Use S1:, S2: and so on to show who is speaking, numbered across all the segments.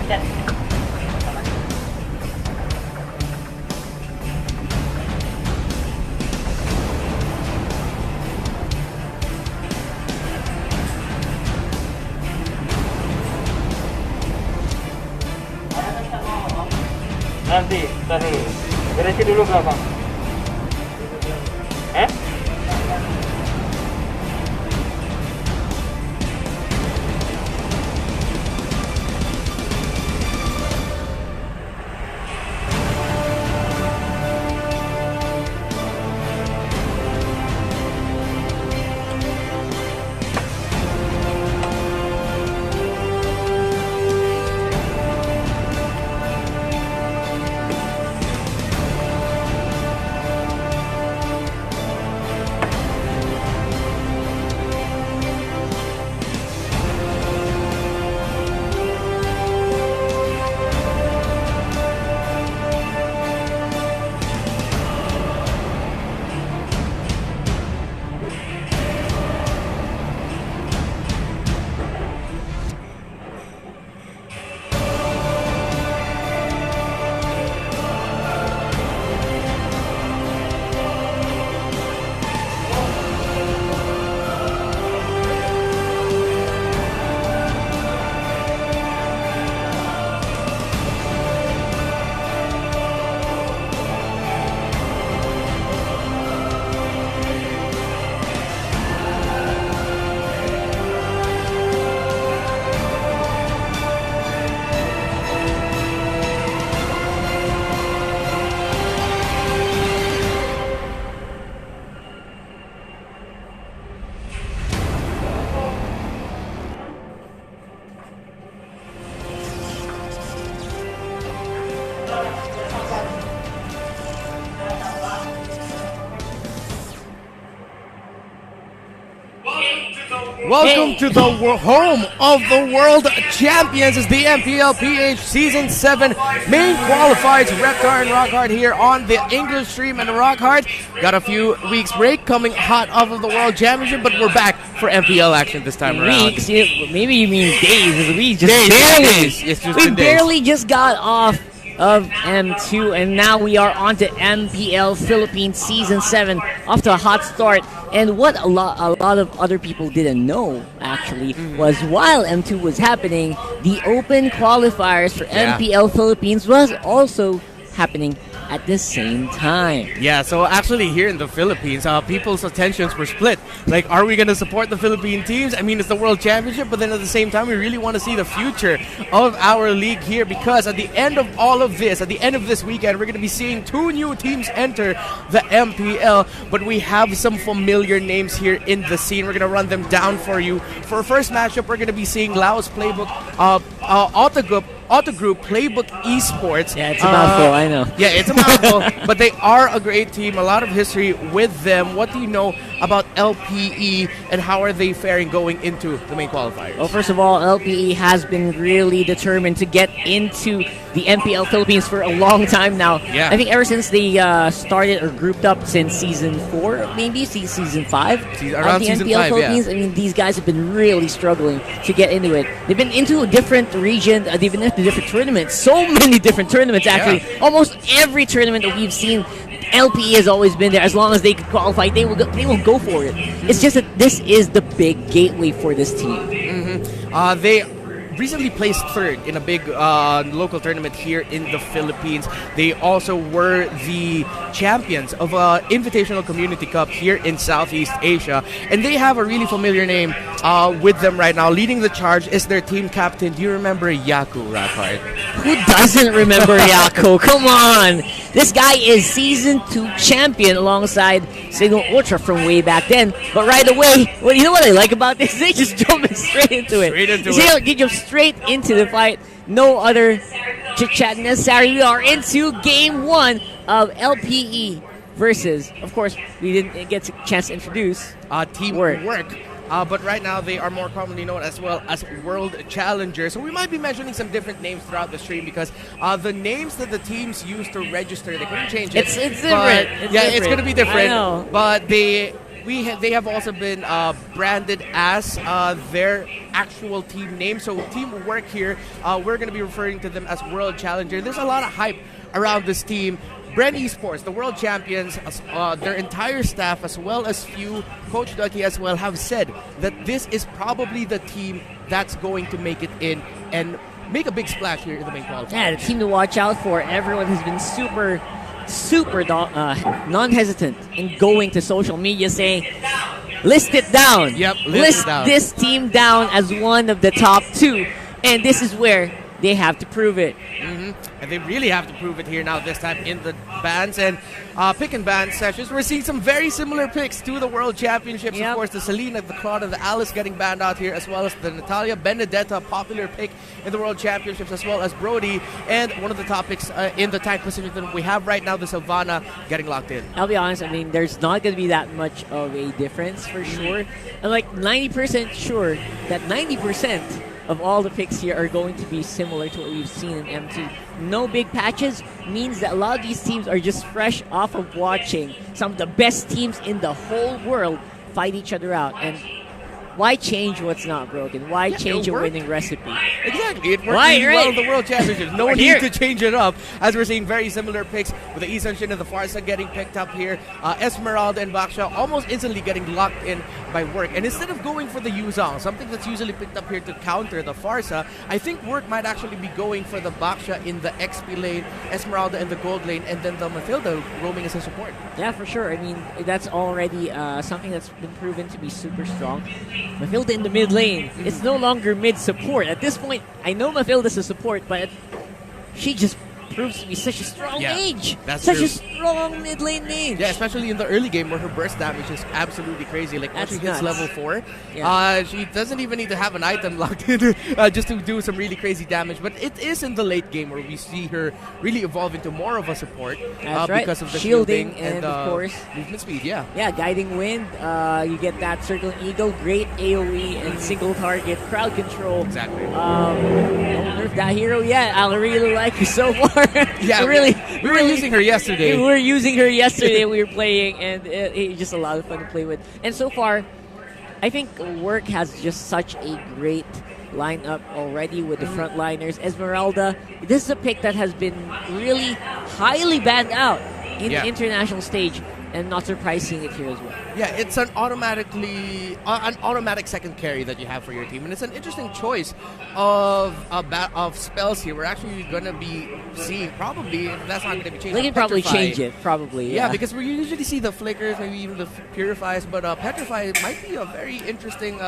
S1: Nanti, ntar dulu. Beresin dulu berapa?
S2: Welcome to the home of the world champions. Is the MPL PH Season 7 Main Qualifiers. Reptar and Rockhard here on the English stream, and Rockhard got a few weeks break coming hot off of the World Championship, but we're back for MPL action this time around.
S3: Weeks? Maybe you mean days. We just
S2: days.
S3: We barely just got off of M2, and now we are on to MPL Philippines Season 7, off to a hot start. And what a lot of other people didn't know, actually, was while M2 was happening, the open qualifiers for MPL Philippines was also happening at the same time.
S2: Yeah, so actually here in the Philippines, people's attentions were split. Like, are we going to support the Philippine teams? I mean, it's the World Championship, but then at the same time, we really want to see the future of our league here, because at the end of all of this, at the end of this weekend, we're going to be seeing 2 new teams enter the MPL, but we have some familiar names here in the scene. We're going to run them down for you. For our first matchup, we're going to be seeing Laos Playbook, Autogroup Playbook Esports.
S3: Yeah, it's a mouthful, I know.
S2: Yeah, it's a mouthful, but they are a great team. A lot of history with them. What do you know about LPE, and how are they faring going into the main qualifiers?
S3: Well, first of all, LPE has been really determined to get into the MPL Philippines for a long time now.
S2: Yeah.
S3: I think ever since they started or grouped up since Season 4, maybe season 5
S2: around
S3: of the
S2: Season
S3: MPL
S2: 5,
S3: Philippines.
S2: yeah.
S3: I mean, these guys have been really struggling to get into it. They've been into a different region. They've been into different tournaments. So many different tournaments, actually.
S2: Yeah.
S3: Almost every tournament that we've seen, LPE has always been there. As long as they can qualify, they will go for it. It's just that this is the big gateway for this team.
S2: They recently placed 3rd in a big local tournament here in the Philippines. They also were the champions of an Invitational Community Cup here in Southeast Asia. And they have a really familiar name with them right now. Leading the charge is their team captain. Do you remember Yaku, Rockhard?
S3: Who doesn't remember Yako? Come on! This guy is Season 2 champion alongside Signal Ultra from way back then. But right away, well, you know what I like about this? They just jump straight into it. They jump straight into the fight. No other chit-chat necessary. We are into Game 1 of LPE versus, of course, we didn't get a chance to introduce
S2: Teamwork. But right now, they are more commonly known as well as World Challengers. So we might be mentioning some different names throughout the stream, because the names that the teams use to register, they couldn't change it.
S3: It's different.
S2: It's going to be different.
S3: I know.
S2: But they they have also been branded as their actual team name. So teamwork here, we're going to be referring to them as World Challenger. There's a lot of hype around this team. Brand Esports, the world champions, their entire staff, as well as few, Coach Ducky as well, have said that this is probably the team that's going to make it in and make a big splash here in the main qualifier.
S3: Yeah, the team to watch out for. Everyone has been super non-hesitant in going to social media saying, list it down.
S2: Yep,
S3: list this team down as one of the top 2. And this is where they have to prove it.
S2: And they really have to prove it here now, this time in the bans and pick and ban sessions. We're seeing some very similar picks to the World Championships.
S3: Yep.
S2: Of course, the Selena, the Claudia, the Alice getting banned out here, as well as the Natalia Benedetta, popular pick in the World Championships, as well as Brody. And one of the topics in the tank position that we have right now, the Sylvana, getting locked in.
S3: I'll be honest, I mean, there's not going to be that much of a difference for sure. I'm like 90% sure that 90% of all the picks here are going to be similar to what we've seen in M2. No big patches means that a lot of these teams are just fresh off of watching some of the best teams in the whole world fight each other out. And why change what's not broken? Why change a winning recipe?
S2: Exactly. It worked really well in the World Championships. No need to change it up, as we're seeing very similar picks with the Isan Shin and the Farsa getting picked up here. Esmeralda and Baksha almost instantly getting locked in by Work. And instead of going for the Yuzong, something that's usually picked up here to counter the Farsa, I think Work might actually be going for the Baksha in the XP lane, Esmeralda in the gold lane, and then the Matilda roaming as a support.
S3: Yeah, for sure. I mean, that's already something that's been proven to be super strong. Matilda in the mid lane. It's no longer mid support. At this point, I know Matilda's a support, but she just proves to be such a strong mage.
S2: That's
S3: such
S2: true.
S3: a strong mid lane mage.
S2: Yeah, especially in the early game where her burst damage is absolutely crazy. Like once she hits level 4, she doesn't even need to have an item locked in just to do some really crazy damage. But it is in the late game where we see her really evolve into more of a support because of the shielding
S3: and of course
S2: movement speed. Yeah,
S3: guiding wind. You get that circling eagle, great AOE and single target crowd control.
S2: Exactly.
S3: Don't nerf that hero yet. I really like her so far.
S2: Yeah, we were using her yesterday.
S3: We were using her yesterday. We were playing, and it's just a lot of fun to play with. And so far, I think Work has just such a great lineup already with the frontliners. Esmeralda, this is a pick that has been really highly banned out in the international stage, and not surprised seeing it here as well.
S2: Yeah, it's an automatic second carry that you have for your team, and it's an interesting choice of spells here. We're actually going to be seeing probably, if that's not going to be changed.
S3: They can probably change it, probably.
S2: Yeah, because we usually see the flickers, maybe even the purifies, but Petrify might be a very interesting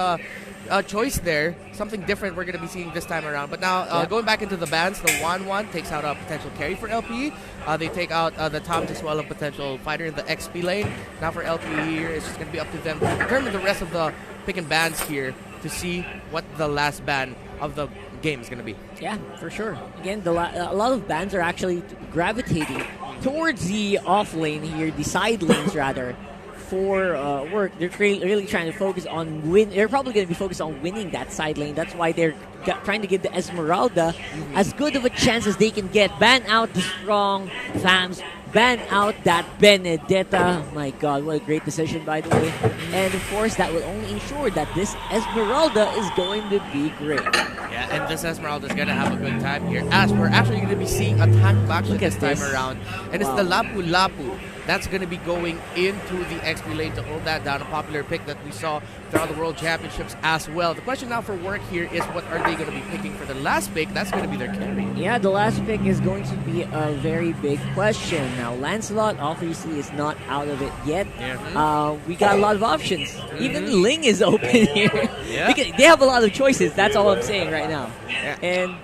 S2: choice there. Something different we're going to be seeing this time around. But now, going back into the bans, the 1-1 takes out a potential carry for LPE. They take out the Tom as well, a potential fighter in the XP lane. Now for LPE here, it's just going to be up to them to determine the rest of the pick and bans here to see what the last ban of the game is going to be.
S3: Yeah, for sure. Again, a lot of bans are actually gravitating towards the off lane here, the side lanes rather, for Work. They're really trying to focus on win. They're probably going to be focused on winning that side lane. That's why they're trying to give the Esmeralda as good of a chance as they can get. Ban out the strong fams. Ban out that Benedetta. My God, what a great decision, by the way. And of course, that will only ensure that this Esmeralda is going to be great.
S2: Yeah, and this Esmeralda is going to have a good time here, as we're actually going to be seeing a tank Baksha this time around. And it's the Lapu Lapu that's going to be going into the XP lane to hold that down. A popular pick that we saw throughout the World Championships as well. The question now for Work here is, what are they going to be picking for the last pick? That's going to be their carry.
S3: Yeah, the last pick is going to be a very big question. Now, Lancelot obviously is not out of it yet. We got a lot of options. Even Ling is open here. Because they have a lot of choices. That's all I'm saying right now. And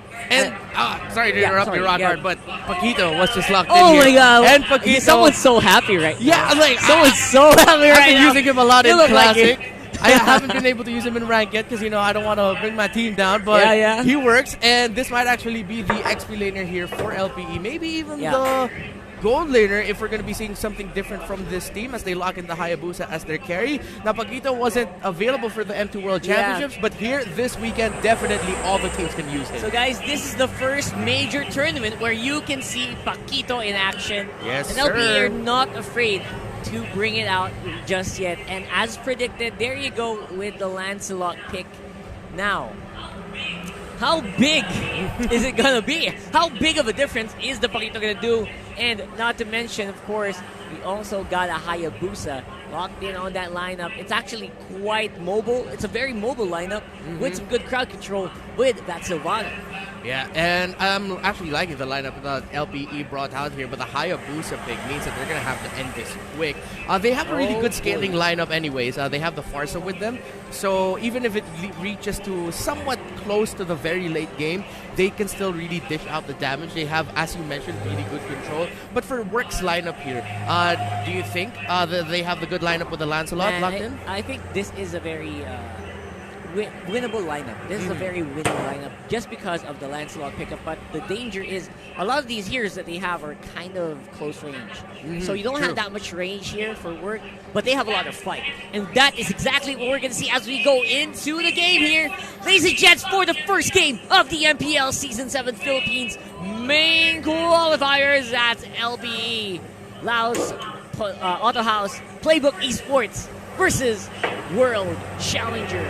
S2: sorry to interrupt you, Rockhard, but Paquito was just locked in
S3: here. Oh my God!
S2: And Paquito,
S3: someone's so happy right now.
S2: Yeah, like
S3: someone's so happy right now.
S2: I've been using him a lot in Classic.
S3: Like
S2: I haven't been able to use him in rank yet because, I don't want to bring my team down, but he works, and this might actually be the XP laner here for LPE. Maybe even the gold laner if we're going to be seeing something different from this team as they lock in the Hayabusa as their carry. Now, Paquito wasn't available for the M2 World Championships, but here this weekend, definitely all the teams can use him.
S3: So, guys, this is the first major tournament where you can see Paquito in action.
S2: Yes,
S3: and LPE are not afraid to bring it out just yet. And as predicted, there you go with the Lancelot pick. Now, how big is it going to be? How big of a difference is the Paquito going to do? And not to mention, of course, we also got a Hayabusa locked in on that lineup. It's actually quite mobile. It's a very mobile lineup with some good crowd control with that Sylvana.
S2: Yeah, and I'm actually liking the lineup that LPE brought out here, but the Hayabusa pick means that they're going to have to end this quick. They have a really good scaling lineup anyways. They have the Farsa with them, so even if it reaches to somewhat close to the very late game, they can still really dish out the damage. They have, as you mentioned, really good control. But for Work's lineup here, do you think that they have the good lineup with the Lancelot locked in?
S3: I think this is a very winnable lineup. This is a very winnable lineup just because of the Lancelot pickup. But the danger is a lot of these heroes that they have are kind of close range. So you don't have that much range here for Work, but they have a lot of fight. And that is exactly what we're going to see as we go into the game here. Ladies and gents, for the first game of the MPL Season 7 Philippines Main Qualifiers at LBE, Laos Auto House Playbook Esports versus World Challenger.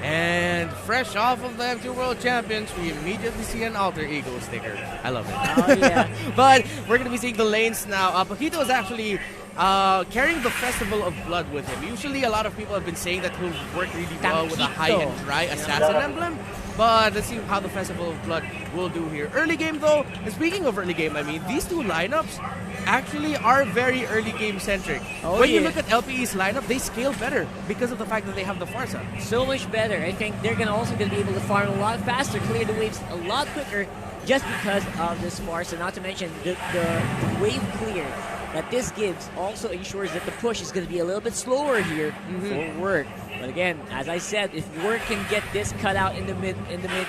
S2: And fresh off of them two world champions, we immediately see an alter ego sticker. I love it.
S3: Oh, yeah.
S2: But we're going to be seeing the lanes now. Paquito is actually carrying the Festival of Blood with him. Usually a lot of people have been saying that he'll work really well with a high and dry assassin emblem. But let's see how the Festival of Blood will do here. Early game though, and speaking of early game, I mean, these two lineups actually are very early game centric. When you look at LPE's lineup, they scale better because of the fact that they have the Farsa.
S3: So much better. I think they're also going to be able to farm a lot faster, clear the waves a lot quicker just because of this Farsa. Not to mention the wave clear that this gives also ensures that the push is going to be a little bit slower here for Work. But again, as I said, if Work can get this cut out in the mid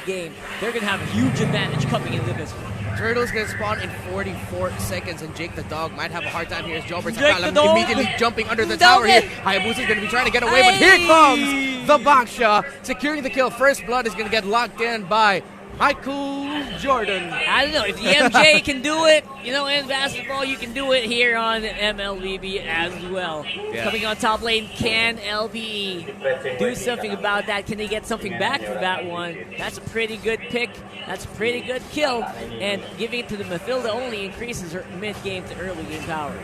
S3: game, they're going to have a huge advantage coming into this one.
S2: Turtle's going to spawn in 44 seconds, and Jake the Dog might have a hard time here as Jobber immediately jumping under the tower here. Hayabusa's going to be trying to get away, but here comes the Baksha, securing the kill. First Blood is going to get locked in by Michael Jordan.
S3: I don't know, if the MJ can do it, in basketball, you can do it here on MLBB as well.
S2: Yeah.
S3: Coming on top lane, can LBE do something about that? Can they get something back from that one? That's a pretty good pick. That's a pretty good kill. And giving it to the Mathilda only increases her mid-game to early-game power.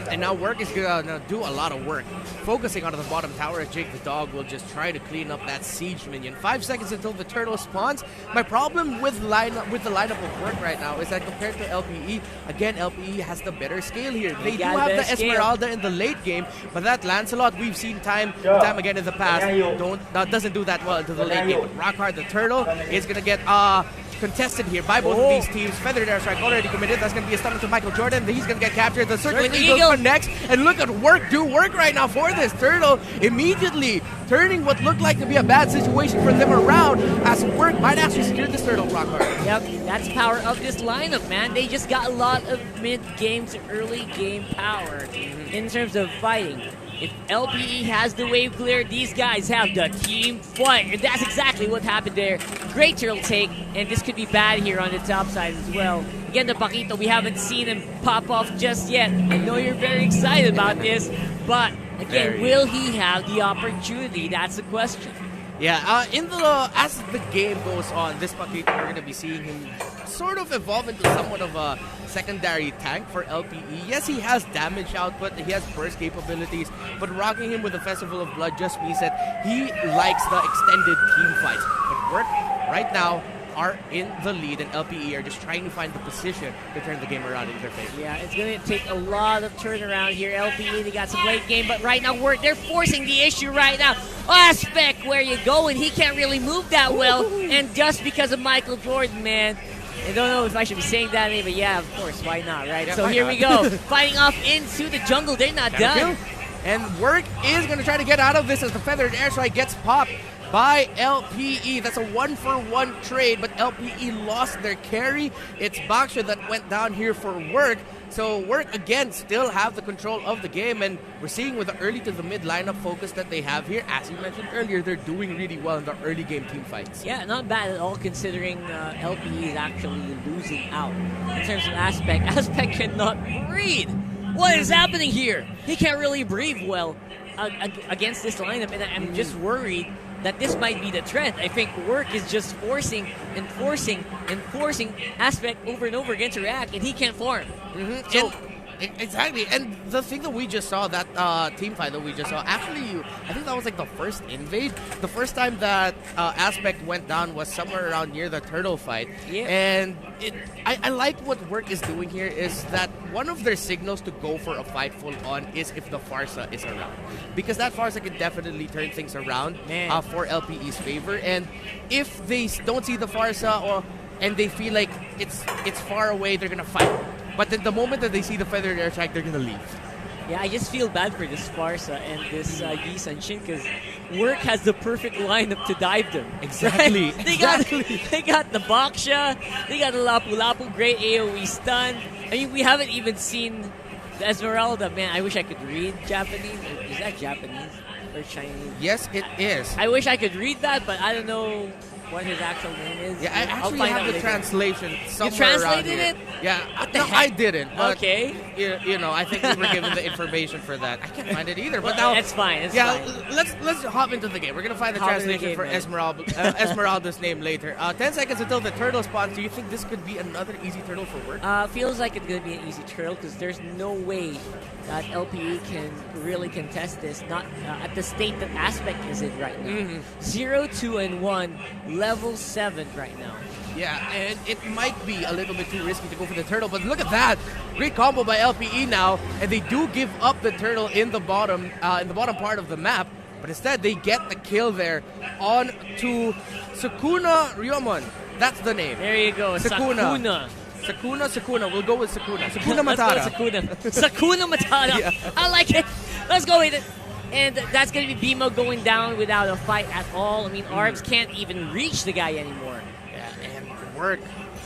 S2: And now Work is going to do a lot of work, focusing on the bottom tower as Jake the Dog will just try to clean up that siege minion. 5 seconds until the turtle spawns. My problem with the lineup of Work right now is that compared to LPE, again, LPE has the better scale here. They do have the Esmeralda in the late game, but that Lancelot we've seen time again in the past doesn't do that well into the late game. But Rockhard the turtle is going to get contested here by both of these teams. Feathered airstrike already committed. That's going to be a stunner to Michael Jordan. He's going to get captured. The circling eagle connects, and look at Work do work right now for this turtle, immediately turning what looked like to be a bad situation for them around as Work might actually secure this turtle, Rockhard.
S3: Yep, that's the power of this lineup, man. They just got a lot of mid-game to early-game power in terms of fighting. If LPE has the wave clear, these guys have the team fight. And that's exactly what happened there. Great turtle take, and this could be bad here on the top side as well. Again, the Paquito, we haven't seen him pop off just yet. I know you're very excited about this, but again, will he have the opportunity? That's the question.
S2: Yeah, as the game goes on, this Paquito, we're going to be seeing him sort of evolve into somewhat of a secondary tank for LPE. Yes, he has damage output, he has burst capabilities, but rocking him with the Festival of Blood just means that he likes the extended team fights. But Work right now are in the lead, and LPE are just trying to find the position to turn the game around in their favor.
S3: Yeah, it's going to take a lot of turnaround here. LPE, they got some late game, but right now they're forcing the issue right now. Aspect, where you go, and he can't really move that well, and just because of Michael Jordan, man. I don't know if I should be saying that, but yeah, of course, why not, right?
S2: Yeah,
S3: so here we go, fighting off into the jungle. They're not done.
S2: And Work is going to try to get out of this as the feathered airstrike gets popped by LPE. That's a 1-for-1 trade, but LPE lost their carry. It's Baksha that went down here for Work. So Work, again, still have the control of the game, and we're seeing with the early to the mid lineup focus that they have here, as you mentioned earlier, they're doing really well in the early game team fights.
S3: Yeah, not bad at all considering LPE is actually losing out in terms of Aspect. Aspect cannot breathe. What is happening here? He can't really breathe well against this lineup, and I'm just worried that this might be the trend. I think Work is just forcing and forcing and forcing Aspect over and over again to react, and he can't farm. So,
S2: exactly, and the thing that we just saw, that team fight that we just saw, actually, I think that was like the first invade. The first time that Aspect went down was somewhere around near the turtle fight.
S3: Yeah.
S2: And I like what Work is doing here is that one of their signals to go for a fight full on is if the Farsa is around. Because that Farsa can definitely turn things around for LPE's favor. And if they don't see the Farsa and they feel like it's far away, they're going to fight. But then the moment that they see the feathered airstrike, they're going to leave.
S3: Yeah, I just feel bad for this Farsa and this Yi Sun-shin because Work has the perfect lineup to dive them.
S2: Exactly.
S3: Right? They got the Baksha, they got the Lapu Lapu, great AoE stun. I mean, we haven't even seen the Esmeralda. Man, I wish I could read Japanese. Is that Japanese or Chinese?
S2: Yes, it is.
S3: I wish I could read that, but I don't know what his actual name is.
S2: Yeah, I actually have the translation somewhere.
S3: You translated it?
S2: Yeah, no, I didn't. But
S3: okay.
S2: You know, I think we were given the information for that. I can't find it either. But now
S3: that's fine. It's fine.
S2: Let's hop into the game. We're gonna find the translation for Esmeralda's name later. 10 seconds until the turtle spawns. Do you think this could be another easy turtle for Work?
S3: Feels like it's gonna be an easy turtle because there's no way that LPE can really contest this. Not at the state that Aspect is in right now. 0, 2, and 1. Level 7 right now.
S2: Yeah, and it might be a little bit too risky to go for the turtle, but look at that! Great combo by LPE now, and they do give up the turtle in the bottom part of the map, but instead they get the kill there on to Sukuna Ryomon. That's the name.
S3: There you go, Sakuna.
S2: Sakuna. We'll go with Sakuna. Sakuna Matara.
S3: Sakuna Matara.
S2: Yeah.
S3: I like it. Let's go with it. And that's going to be BMO going down without a fight at all. I mean, Arbs can't even reach the guy anymore.
S2: Yeah, and Work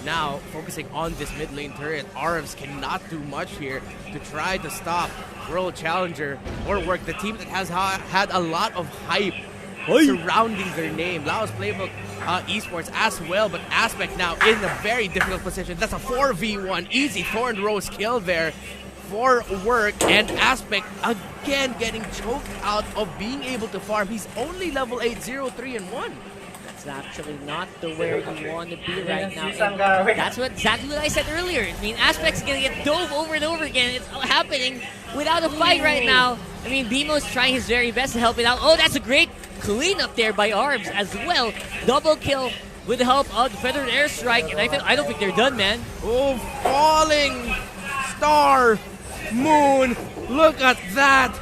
S2: now focusing on this mid lane turret. Arbs cannot do much here to try to stop World Challenger or Work, the team that has had a lot of hype surrounding their name. Laos Playbook Esports as well, but Aspect now in a very difficult position. That's a 4v1. Easy Thorn Rose kill there for Work, and Aspect again getting choked out of being able to farm. He's only level 8, 0, 3, and 1.
S3: That's actually not the where you want to be right now. And that's exactly what I said earlier. I mean, Aspect's going to get dove over and over again. It's happening without a fight right now. I mean, BMO's trying his very best to help it out. Oh, that's a great clean up there by Arbs as well. Double kill with the help of the Feathered Airstrike, and I don't think they're done, man.
S2: Oh, falling star moon. Look at that.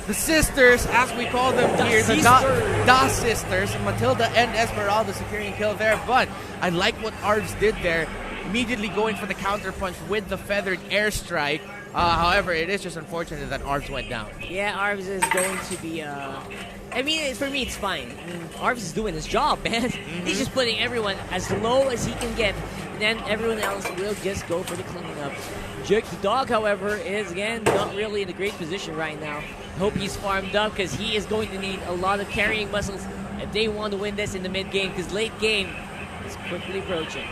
S2: The sisters, as we call them here, the Da sisters, Matilda and Esmeralda securing a kill there. But I like what Arbs did there, immediately going for the counter punch with the Feathered Airstrike. However, it is just unfortunate that Arbs went down.
S3: Yeah, Arbs is going to be I mean, for me, it's fine. I mean, Arbs is doing his job, man. He's just putting everyone as low as he can get, and then everyone else will just go for the cleaning up. Jerky Dog, however, is, again, not really in a great position right now. Hope he's farmed up because he is going to need a lot of carrying muscles if they want to win this in the mid-game, because late game is quickly approaching.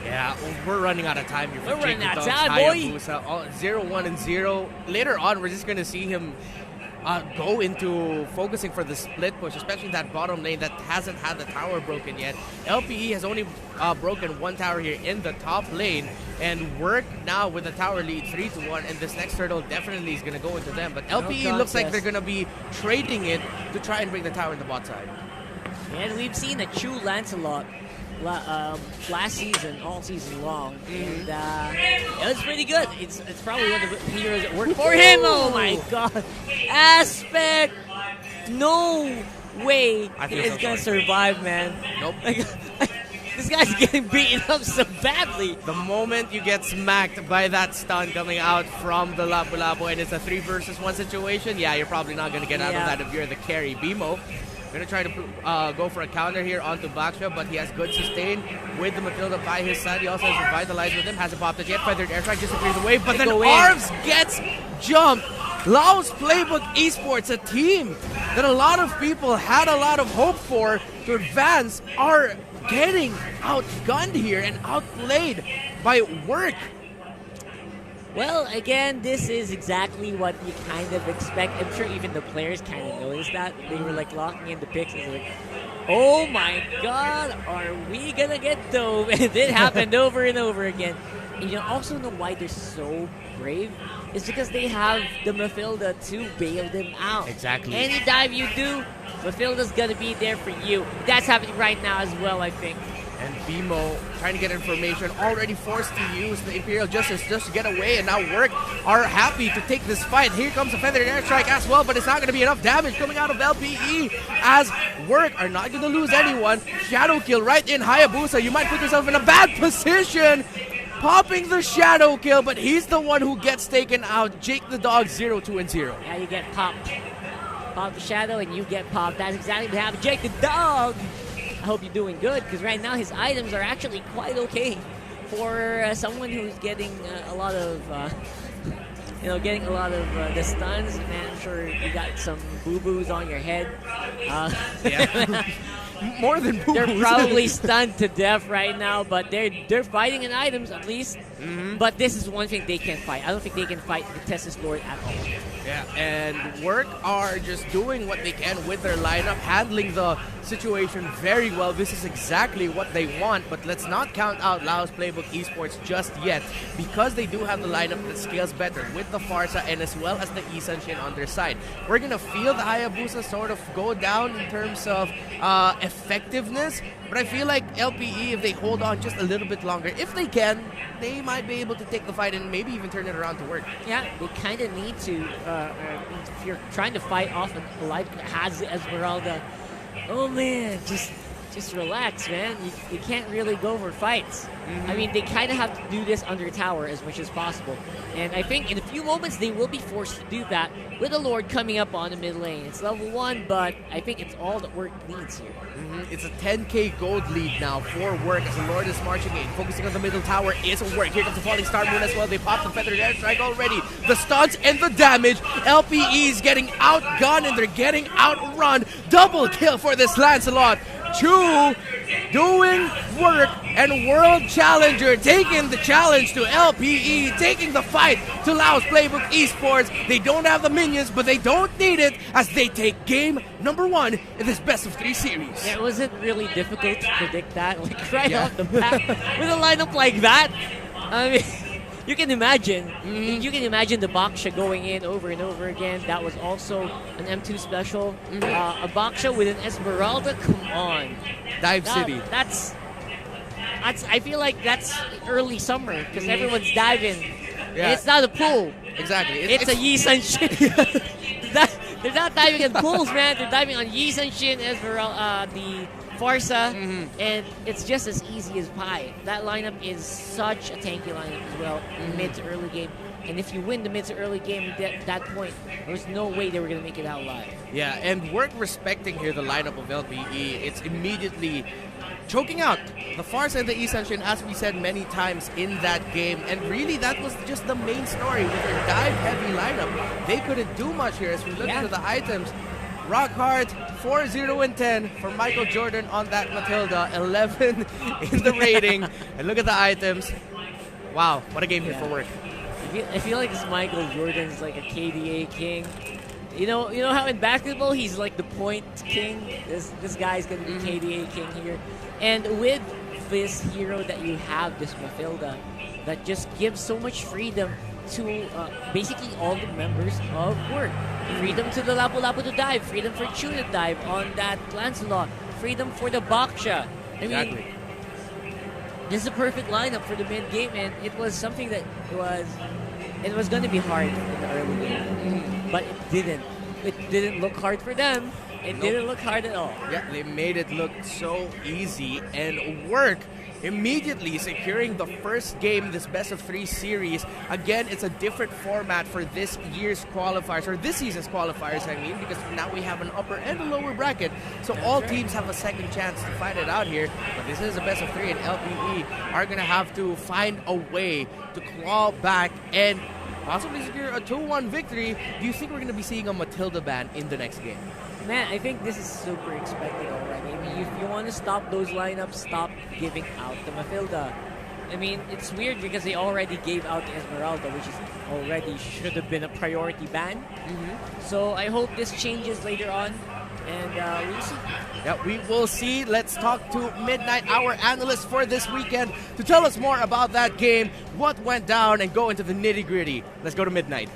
S2: Yeah, we're running out of time here for
S3: We're running out of
S2: Dog's
S3: time, boy.
S2: Hayabusa. 0, 1, and 0. Later on, we're just going to see him go into focusing for the split push, especially that bottom lane that hasn't had the tower broken yet. LPE has only broken one tower here in the top lane, and Work now with the tower lead 3-1, and this next turtle definitely is going to go into them. But LPE looks like they're going to be trading it to try and bring the tower in the bot side.
S3: And we've seen a true Lancelot last season, all season long, and it was pretty good. It's probably one of the heroes that worked for him. Oh my god, Aspect, no way he is gonna survive, man.
S2: Nope.
S3: This guy's getting beaten up so badly.
S2: The moment you get smacked by that stun coming out from the Lapu Lapu and it's a 3 versus 1 situation, yeah, you're probably not gonna get out of that if you're the carry. BMO gonna try to go for a counter here onto Baksha, but he has good sustain with the Matilda by his side. He also has Revitalized with him, hasn't popped it yet. Feathered Airstrike disappears away, but then Arbs gets jumped. Laos Playbook Esports, a team that a lot of people had a lot of hope for to advance, are getting outgunned here and outplayed by Work.
S3: Well, again, this is exactly what you kind of expect. I'm sure even the players kind of noticed that. They were like locking in the picks. It's like, oh my God, are we gonna get dove? And it happened over and over again. And you also know why they're so brave? It's because they have the Mafilda to bail them out.
S2: Exactly.
S3: Any dive you do, Mafilda's gonna be there for you. That's happening right now as well, I think.
S2: And BMO trying to get information, already forced to use the Imperial Justice just to get away, and now Work are happy to take this fight. Here comes a Feathered Airstrike as well, but it's not going to be enough damage coming out of LPE as Work are not going to lose anyone. Shadow kill right in Hayabusa. You might put yourself in a bad position. Popping the shadow kill, but he's the one who gets taken out. Jake the Dog 0-2 and 0.
S3: Yeah, you get popped. Pop the shadow and you get popped. That's exactly what happened. Jake the Dog! I hope you're doing good, because right now his items are actually quite okay for someone who's getting a lot of, getting a lot of the stuns. Man, I'm sure you got some boo-boos on your head.
S2: Yeah. More than boo-boos.
S3: They're probably stunned to death right now, but they're fighting in items at least.
S2: Mm-hmm.
S3: But this is one thing they can fight. I don't think they can fight the Tessus Lord at all.
S2: Yeah, and Work are just doing what they can with their lineup, handling the situation very well. This is exactly what they want, but let's not count out Laos Playbook Esports just yet, because they do have the lineup that scales better with the Farsa and as well as the Isanshin on their side. We're going to feel the Hayabusa sort of go down in terms of effectiveness, but I feel like LPE, if they hold on just a little bit longer, if they can, they might be able to take the fight and maybe even turn it around to Work.
S3: Yeah, they kind of need to. If you're trying to fight off a life that has Esmeralda, oh man, just relax, man. You can't really go for fights.
S2: Mm-hmm.
S3: I mean, they kind of have to do this under tower as much as possible. And I think in a few moments they will be forced to do that with the Lord coming up on the mid lane. It's level 1, but I think it's all that Work needs here.
S2: Mm-hmm. It's a 10k gold lead now for Work as the Lord is marching in. Focusing on the middle tower is Work. Here comes the Falling Star Moon as well. They pop the Feathered Airstrike already. The stuns and the damage. LPE is getting outgunned and they're getting outrun. Double kill for this Lancelot. Chu doing work, and World Challenger taking the challenge to LPE, taking the fight to Laos Playbook Esports. They don't have the minions, but they don't need it as they take game number 1 in this best of 3 series.
S3: Yeah, was it really difficult to predict that? Like right off the bat with a lineup like that? I mean, you can imagine. You can imagine the Baksha going in over and over again. That was also an M2 special. A Baksha with an Esmeralda. Come on,
S2: Dive City.
S3: That's. I feel like that's early summer because everyone's diving.
S2: Yeah.
S3: And it's not a pool.
S2: Exactly.
S3: It's a Yisan Shin. They're not diving in pools, man. They're diving on Yisan Shin, Esmeralda, the Farsa, and it's just as easy as pie. That lineup is such a tanky lineup as well, mid to early game. And if you win the mid to early game at that point, there's no way they were going to make it out alive.
S2: Yeah, and Work respecting here the lineup of LPE. It's immediately choking out the Farsa and the Isanshin, as we said many times in that game. And really, that was just the main story with their dive-heavy lineup. They couldn't do much here as we look into the items. Rock hard, 4-0 and 10 for Michael Jordan on that Matilda, 11 in the rating. And look at the items. Wow, what a game here for Work.
S3: I feel like this Michael Jordan's like a KDA king. You know how in basketball he's like the point king. This guy's gonna be KDA king here, and with this hero that you have, this Mafilda, that just gives so much freedom to basically all the members of Work. Freedom to the Lapu-Lapu to dive, freedom for Chu to dive on that Lancelot, freedom for the Baksha. I mean, this is a perfect lineup for the mid game, and it was something that it was going to be hard in the early game, but it didn't. It didn't look hard for them. It didn't look hard at all.
S2: Yeah, they made it look so easy, and Work immediately securing the first game, this best of 3 series. Again, it's a different format for this year's qualifiers, or this season's qualifiers, I mean, because now we have an upper and a lower bracket. So all teams have a second chance to fight it out here. But this is a best of 3, and LPE are going to have to find a way to claw back and possibly secure a 2-1 victory. Do you think we're going to be seeing a Matilda ban in the next game?
S3: Man, I think this is super expected already. I mean, if you want to stop those lineups, stop giving out the Mafilda. I mean, it's weird because they already gave out the Esmeralda, which is already should have been a priority ban. So I hope this changes later on, and we'll see.
S2: Yeah, we will see. Let's talk to Midnight, our analyst for this weekend, to tell us more about that game, what went down, and go into the nitty-gritty. Let's go to Midnight.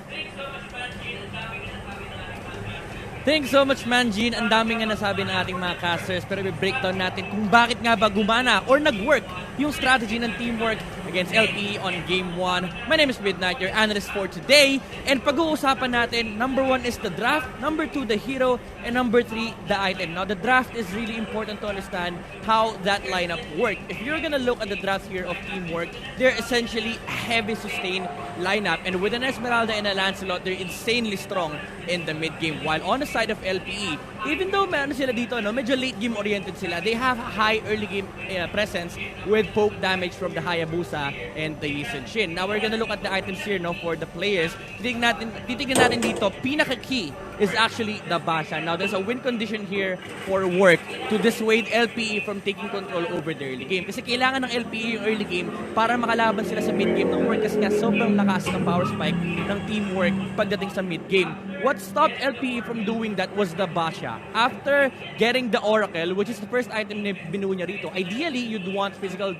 S4: Thanks so much, Manjin. Ang daming nga nasabi ng ating mga casters, pero i-breakdown natin kung bakit nga ba gumana or nag-work yung strategy ng teamwork against LPE on Game 1. My name is Midnight, your analyst for today. And pag-uusapan natin, number 1 is the draft, number 2 the hero, and number 3 the item. Now, the draft is really important to understand how that lineup worked. If you're gonna look at the draft here of teamwork, they're essentially a heavy sustain lineup. And with an Esmeralda and a Lancelot, they're insanely strong in the mid-game. While on the side of LPE, even though meron sila dito, no, medyo late game oriented sila, they have high early game presence with poke damage from the Hayabusa and the Yi Shin. Now we're gonna look at the items here, no, for the players. Titignan natin dito, pinaka-key is actually the Basha. Now there's a win condition here for work to dissuade LPE from taking control over the early game. Kasi kailangan ng LPE yung early game para makalaban sila sa mid-game ng work, kasi nga sobrang lakas ng power spike ng teamwork pagdating sa mid-game. What stopped LPE from doing that was the Basha. After getting the Oracle, which is the first item na binuo niya rito, ideally, you'd want physical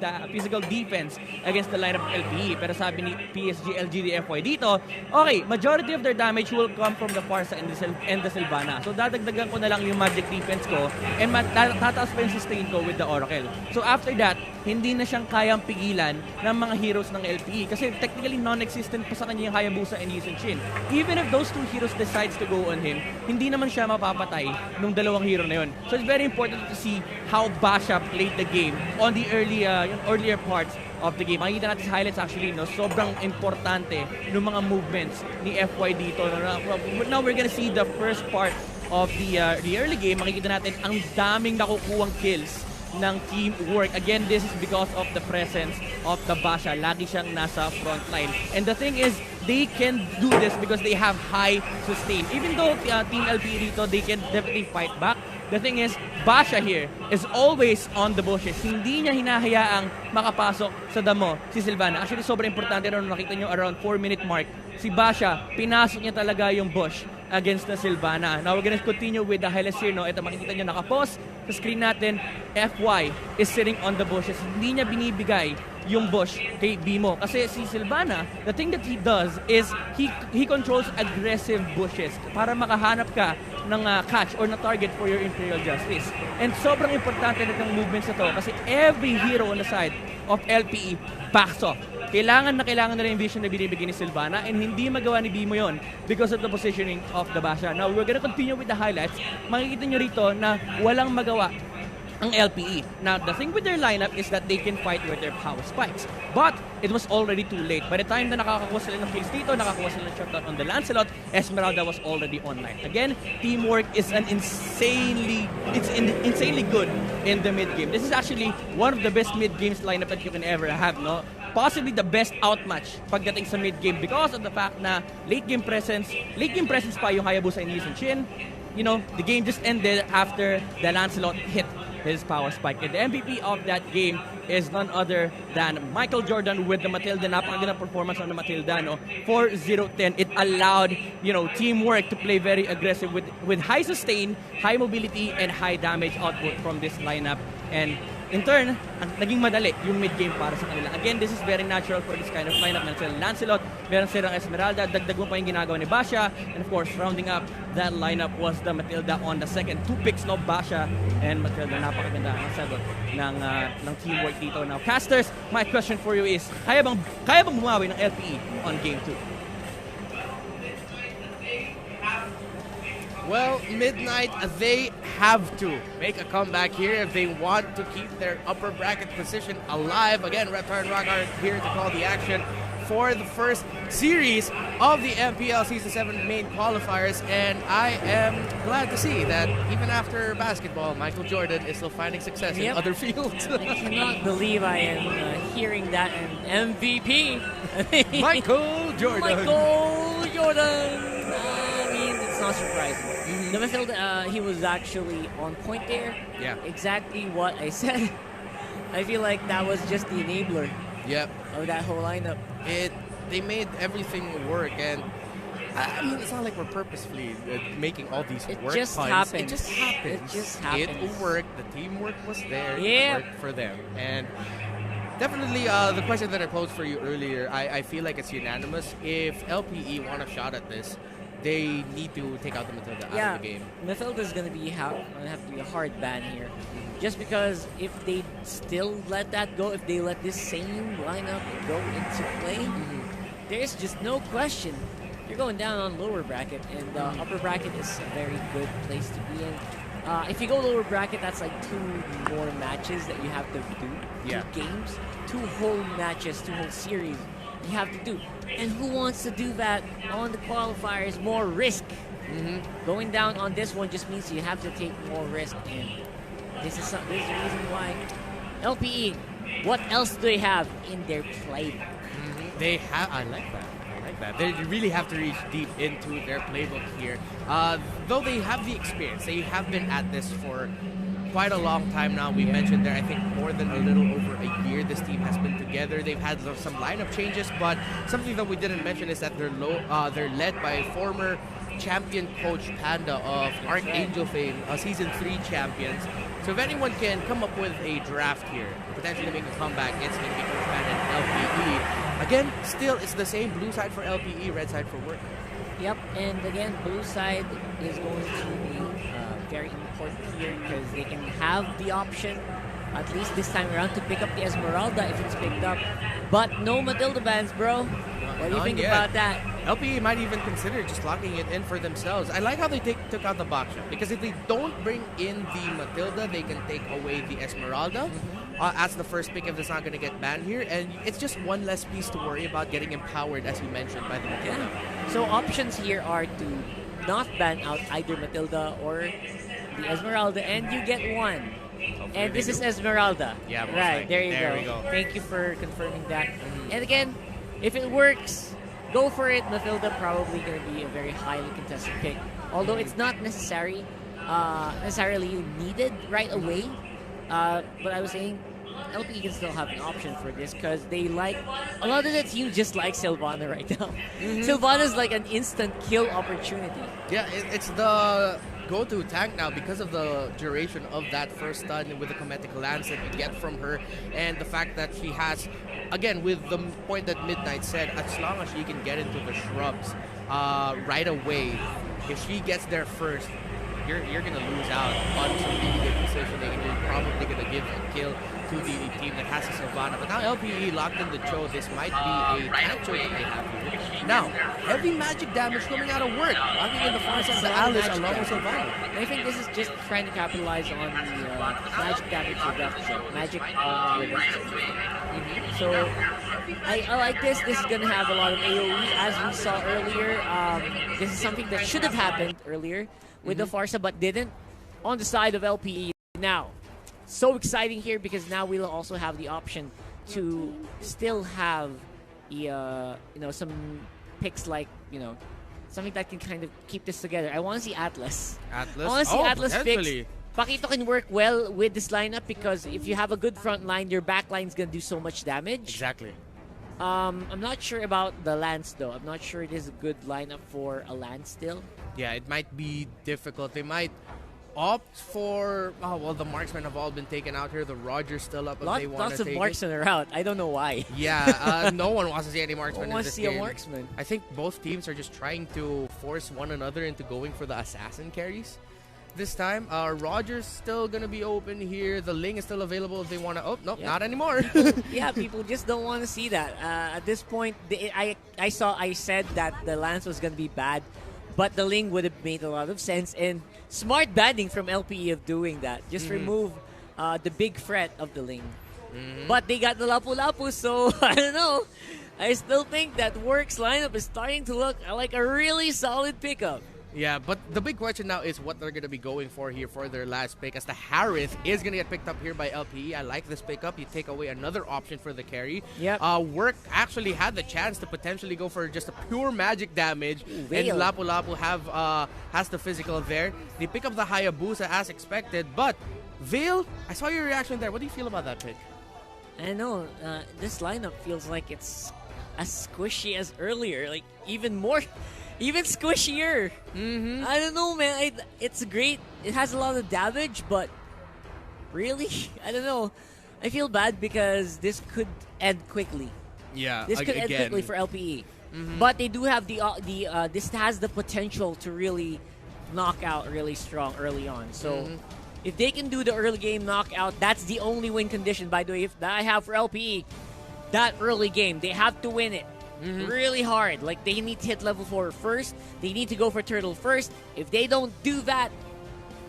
S4: defense against the lineup of LPE. Pero sabi ni PSG LGDFY dito, okay, majority of their damage will come from the Farsa and the Sylvana. So dadagdagan ko na lang yung magic defense ko and tataas pa yung sustain ko with the Oracle. So after that, hindi na siyang kayang pigilan ng mga heroes ng LPE kasi technically non-existent pa sa kanya yung Hayabusa and Yi Shin. Even if those two heroes decides to go on him, hindi naman siya mapapatay nung dalawang hero na yun. So it's very important to see how Basha played the game on the earlier parts of the game. Makikita natin sa highlights actually, no, sobrang importante ng mga movements ni FY dito. Now we're gonna see the first part of the early game. Makikita natin ang daming nakukuhang kills ng teamwork. Again, this is because of the presence of the Basha. Lagi siyang nasa front line. And the thing is, they can do this because they have high sustain. Even though Team LP dito, they can definitely fight back. The thing is, Basha here is always on the bushes. Hindi niya hinahayaang makapasok sa damo si Sylvana. Actually, sobrang importante rin, nakita nyo around 4-minute mark. Si Basha, pinasok niya talaga yung bush against the Sylvana. Now, we're gonna continue with the highlights here, no? Ito, makikita nyo nakapause sa screen natin. FY is sitting on the bushes. Hindi niya binibigay yung bush kay Bimo. Kasi si Sylvana, the thing that he does is he controls aggressive bushes para makahanap ka ng catch or na target for your Imperial Justice. And sobrang importante na itong movements na to kasi every hero on the side of LPE backs off. Kailangan na rin yung vision na binibigay ni Sylvana and hindi magawa ni Bimo yon because of the positioning of the Basha. Now, we're gonna continue with the highlights. Makikita nyo rito na walang magawa ang LPE. Now, the thing with their lineup is that they can fight with their power spikes. But, it was already too late. By the time na nakakakuha sila ng kills dito, nakakuha sila ng shutdown on the Lancelot, Esmeralda was already online. Again, teamwork is insanely good in the mid-game. This is actually one of the best mid-games lineup that you can ever have, no? Possibly the best outmatch pagdating sa mid-game because of the fact na late game presence pa yung Hayabusa and Yi Shin. You know, the game just ended after the Lancelot hit his power spike. And the MVP of that game is none other than Michael Jordan with the Matilda. Napakagandang performance on the Matilda, no? 4-0-10. It allowed, you know, teamwork to play very aggressive with high sustain, high mobility, and high damage output from this lineup. And in turn, naging madali yung mid-game para sa kanila. Again, this is very natural for this kind of lineup. Meron silang Lancelot, meron silang Esmeralda, dagdag mo pa yung ginagawa ni Basha, and of course, rounding up that lineup was the Matilda on the second. 2 picks, no? Basha and Matilda. Napakaganda ang sagot ng teamwork dito. Now, casters, my question for you is, kaya bang bumawi ng LPE on Game 2?
S2: Well, Midnight, they have to make a comeback here if they want to keep their upper bracket position alive. Again, Reptar and Rock are here to call the action for the first series of the MPL Season 7 Main Qualifiers. And I am glad to see that even after basketball, Michael Jordan is still finding success in other fields.
S3: I cannot believe I am hearing that an MVP.
S2: Michael Jordan.
S3: Michael Jordan. I mean, it's not surprising. The midfield, he was actually on point there.
S2: Yeah.
S3: Exactly what I said. I feel like that was just the enabler
S2: Yep.
S3: of that whole lineup.
S2: They made everything work, and I mean, it's not like we're purposefully making all these
S3: It
S2: work
S3: just
S2: puns.
S3: happens.
S2: It just happens.
S3: It just happens.
S2: It worked. The teamwork was there.
S3: Yeah.
S2: It worked for them. And definitely, the question that I posed for you earlier, I feel like it's unanimous. If LPE want a shot at this, they need to take out the Matilda out of the game.
S3: Matilda's going to have to be a hard ban here. Just because if they still let that go, if they let this same lineup go into play, there's just no question. You're going down on lower bracket, and upper bracket is a very good place to be in. If you go lower bracket, that's like 2 more matches that you have to do.
S2: Yeah.
S3: 2 games, 2 whole matches, 2 whole series you have to do. And who wants to do that on the qualifiers? More risk. Going down on this one just means you have to take more risk. And this is the reason why LPE, what else do they have in their playbook?
S2: They have. I like that. They really have to reach deep into their playbook here. Though they have the experience, they have been at this for quite a long time now. We mentioned there, I think, more than a little over a year this team has been together. They've had some lineup changes, but something that we didn't mention is that they're led by former champion coach Panda of Archangel fame, Season 3 champions. So if anyone can come up with a draft here, potentially make a comeback, it's going to be Coach Panda and LPE. Again, still, it's the same blue side for LPE, red side for Work.
S3: Yep, and again, blue side is going to be very important here because they can have the option, at least this time around, to pick up the Esmeralda if it's picked up. But no Matilda bans, bro. What do you think about that?
S2: LPE might even consider just locking it in for themselves. I like how they took out the box shot, because if they don't bring in the Matilda, they can take away the Esmeralda as the first pick if it's not going to get banned here. And it's just one less piece to worry about getting empowered, as you mentioned, by the Matilda.
S3: Yeah. So options here are to not ban out either Matilda or the Esmeralda, and you get one. And this is Esmeralda.
S2: Yeah,
S3: right. There
S2: we go.
S3: Thank you for confirming that. And again, if it works, go for it. Matilda probably going to be a very highly contested pick, although it's not necessarily needed right away. But I was saying, LPE can still have an option for this because they like a lot of the team just like Sylvana right now. Sylvana's like an instant kill opportunity.
S2: Yeah, it's the go-to tank now because of the duration of that first stun with the Cometic Lance that you get from her, and the fact that she has, again, with the point that Midnight said, as long as she can get into the shrubs right away, if she gets there first, you're gonna lose out on some really good positioning, and you're probably gonna give a kill to the team that has a Sylvana. But now LPE locked in the Cho. This might be a tank Cho that they have here. Now, heavy magic damage coming out of Work, locking in the far side of the Alice along with Sylvana.
S3: I think this is just trying to capitalize on the magic damage reduction, magic armor reduction. So I like this. This is gonna have a lot of AoE, as we saw earlier. This is something that should have happened earlier with the Farsa, but didn't. On the side of LPE now. So exciting here because now we'll also have the option to still have some picks like, something that can kind of keep this together. I want to see Atlas. I want to see Atlas picks. Pakito can work well with this lineup because if you have a good front line, your back line is going to do so much damage.
S2: Exactly.
S3: I'm not sure about the Lance though. I'm not sure it is a good lineup for a Lance still.
S2: Yeah, it might be difficult. They might opt for, the marksmen have all been taken out here. The Rogers still up if they want to take
S3: Lots of marksmen are out. I don't know why.
S2: Yeah, no one wants to see any marksmen in this game.
S3: No one wants to see a marksman.
S2: I think both teams are just trying to force one another into going for the assassin carries this time. Rogers still going to be open here. The Ling is still available if they want to. Oh, nope, not anymore.
S3: Yeah, people just don't want to see that. At this point, I said that the Lance was going to be bad, but the Ling would have made a lot of sense, and smart banning from LPE of doing that. Just remove the big threat of the Ling. But they got the Lapu-Lapu, so I don't know. I still think that Work's lineup is starting to look like a really solid pickup.
S2: Yeah, but the big question now is what they're going to be going for here for their last pick, as the Harith is going to get picked up here by LPE. I like this pickup. You take away another option for the carry.
S3: Yep.
S2: Work actually had the chance to potentially go for just a pure magic damage. And Lapu-Lapu has the physical there. They pick up the Hayabusa as expected, but Veil, I saw your reaction there. What do you feel about that pick?
S3: I know, this lineup feels like it's as squishy as earlier, like even squishier. I don't know, man. It's great. It has a lot of damage, but really, I don't know. I feel bad because this could end quickly.
S2: Yeah,
S3: This could end quickly for LPE. But they do have this has the potential to really knock out really strong early on. So if they can do the early game knockout, that's the only win condition, by the way, that I have for LPE. That early game, they have to win it really hard. Like, they need to hit level 4 first. They need to go for turtle first. If they don't do that,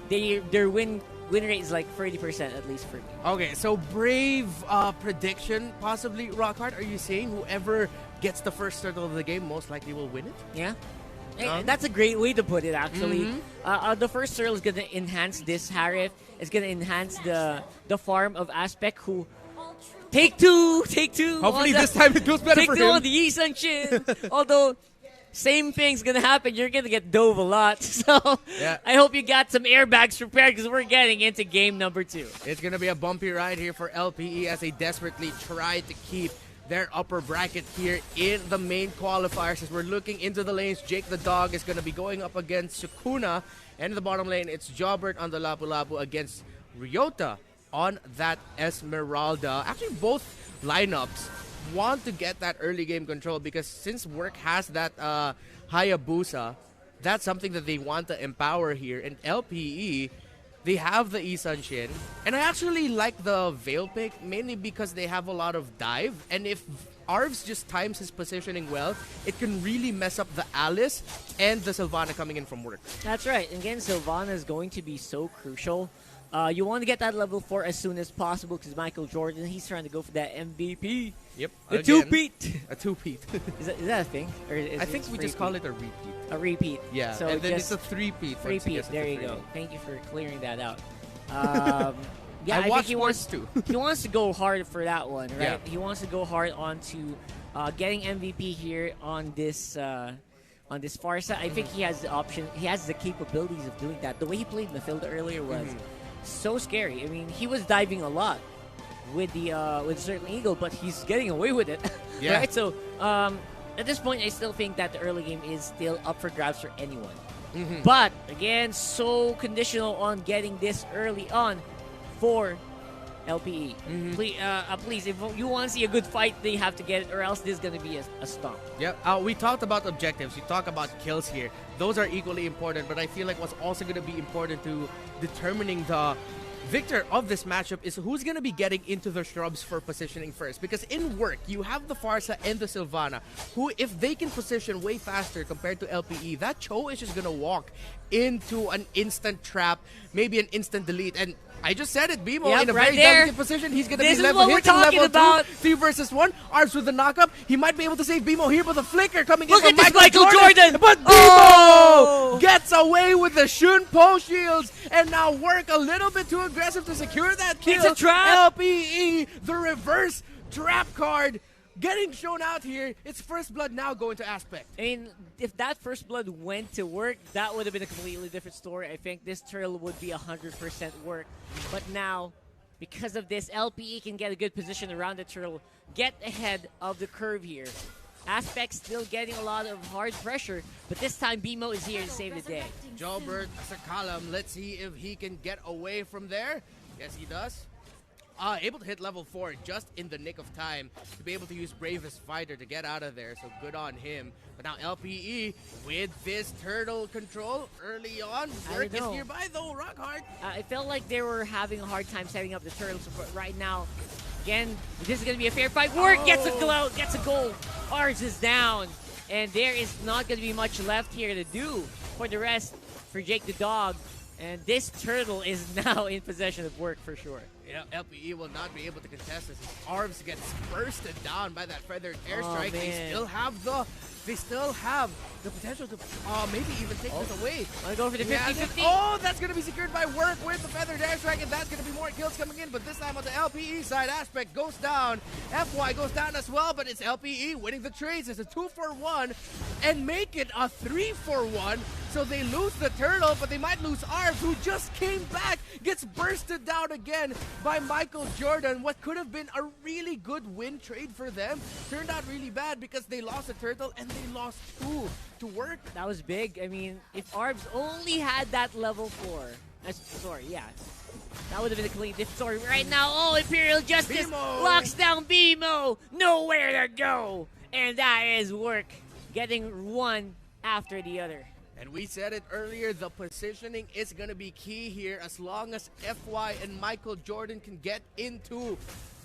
S3: their win rate is like 30% at least for me.
S2: Okay, so brave prediction, possibly, Rockhard. Are you saying whoever gets the first turtle of the game most likely will win it?
S3: Yeah. Hey, that's a great way to put it, actually. The first turtle is going to enhance this Harif. It's going to enhance the farm of Aspect, who... Take two!
S2: Hopefully this time it goes better for him.
S3: Take two on the Yi Sun-Shin. Although, same thing's going to happen. You're going to get dove a lot. So,
S2: yeah.
S3: I hope you got some airbags prepared because we're getting into game number 2.
S2: It's going to be a bumpy ride here for LPE as they desperately try to keep their upper bracket here in the main qualifiers. As we're looking into the lanes, Jake the Dog is going to be going up against Sukuna. And in the bottom lane, it's Jobert on the Lapu Lapu against Ryota on that Esmeralda. Actually, both lineups want to get that early game control because since Work has that Hayabusa, that's something that they want to empower here. And LPE, they have the Yi Sun-Shin. And I actually like the Veil pick, mainly because they have a lot of dive. And if Arvs just times his positioning well, it can really mess up the Alice and the Sylvana coming in from Work.
S3: That's right. Again, Sylvana is going to be so crucial. You want to get that level 4 as soon as possible because Michael Jordan, he's trying to go for that MVP.
S2: Yep.
S3: The two-peat.
S2: A two-peat.
S3: Is that a thing? Or
S2: I think we just call it a repeat.
S3: A repeat.
S2: Yeah,
S3: so
S2: and then it's a three-peat.
S3: Three-peat, there you go. Thank you for clearing that out. Yeah, I think he wants to go hard for that one, right?
S2: Yeah.
S3: He wants to go hard onto getting MVP here on this Farsa. I think he has the option. He has the capabilities of doing that. The way he played Mathilda earlier was so scary. I mean, he was diving a lot with Circling Eagle, but he's getting away with it.
S2: Yeah.
S3: Right? So at this point, I still think that the early game is still up for grabs for anyone. But again, so conditional on getting this early on for LPE. Please, if you want to see a good fight, they have to get it, or else this is going to be a stomp.
S2: Yeah, we talked about objectives. We talk about kills here. Those are equally important, but I feel like what's also going to be important to determining the victor of this matchup is who's going to be getting into the shrubs for positioning first. Because in Work, you have the Farsa and the Sylvana, who, if they can position way faster compared to LPE, that Cho is just going to walk into an instant trap, maybe an instant delete. And I just said it, Bimo in a very delicate position. He's going to be level hit in level 2. 3 versus 1. Arms with the knockup. He might be able to save Bimo here, but the flicker coming in from
S3: Michael Jordan.
S2: But Bimo gets away with the Shunpo shields. And now Work a little bit too aggressive to secure that kill.
S3: It's a trap.
S2: LPE, the reverse trap card. Getting shown out here. It's First Blood now going to Aspect.
S3: I mean, if that First Blood went to Work, that would have been a completely different story. I think this turtle would be 100% Work. But now, because of this, LPE can get a good position around the turtle, get ahead of the curve here. Aspect still getting a lot of hard pressure, but this time BMO is here to save the day.
S2: Jobert as a column. Let's see if he can get away from there. Yes, he does. Able to hit level 4 just in the nick of time to be able to use Bravest Fighter to get out of there, so good on him. But now LPE with this turtle control early on. Work is nearby though, rock hard.
S3: I felt like they were having a hard time setting up the turtles, but right now, again, this is going to be a fair fight. Work gets a goal. Ours is down, and there is not going to be much left here to do for the rest for Jake the Dog. And this turtle is now in possession of Work for sure.
S2: Yeah, LPE will not be able to contest as his arms get bursted down by that feathered airstrike. They still have the potential to maybe even take this away.
S3: Want to go for the 50-50?
S2: Oh, that's going to be secured by Work with the feathered airstrike, and that's going to be more kills coming in. But this time on the LPE side, Aspect goes down. FY goes down as well, but it's LPE winning the trades. It's a 2-for-1 and make it a 3-for-1. So they lose the turtle, but they might lose Arv, who just came back, gets bursted down again. by Michael Jordan. What could have been a really good win trade for them turned out really bad because they lost a turtle and they lost 2 to work.
S3: That was big. I mean, if Arbs only had that level 4. Sorry, yeah. That would have been a complete different story. Right now, oh, Imperial Justice
S2: BMO
S3: locks down BMO. Nowhere to go. And that is work. Getting one after the other.
S2: And we said it earlier, the positioning is going to be key here. As long as FY and Michael Jordan can get into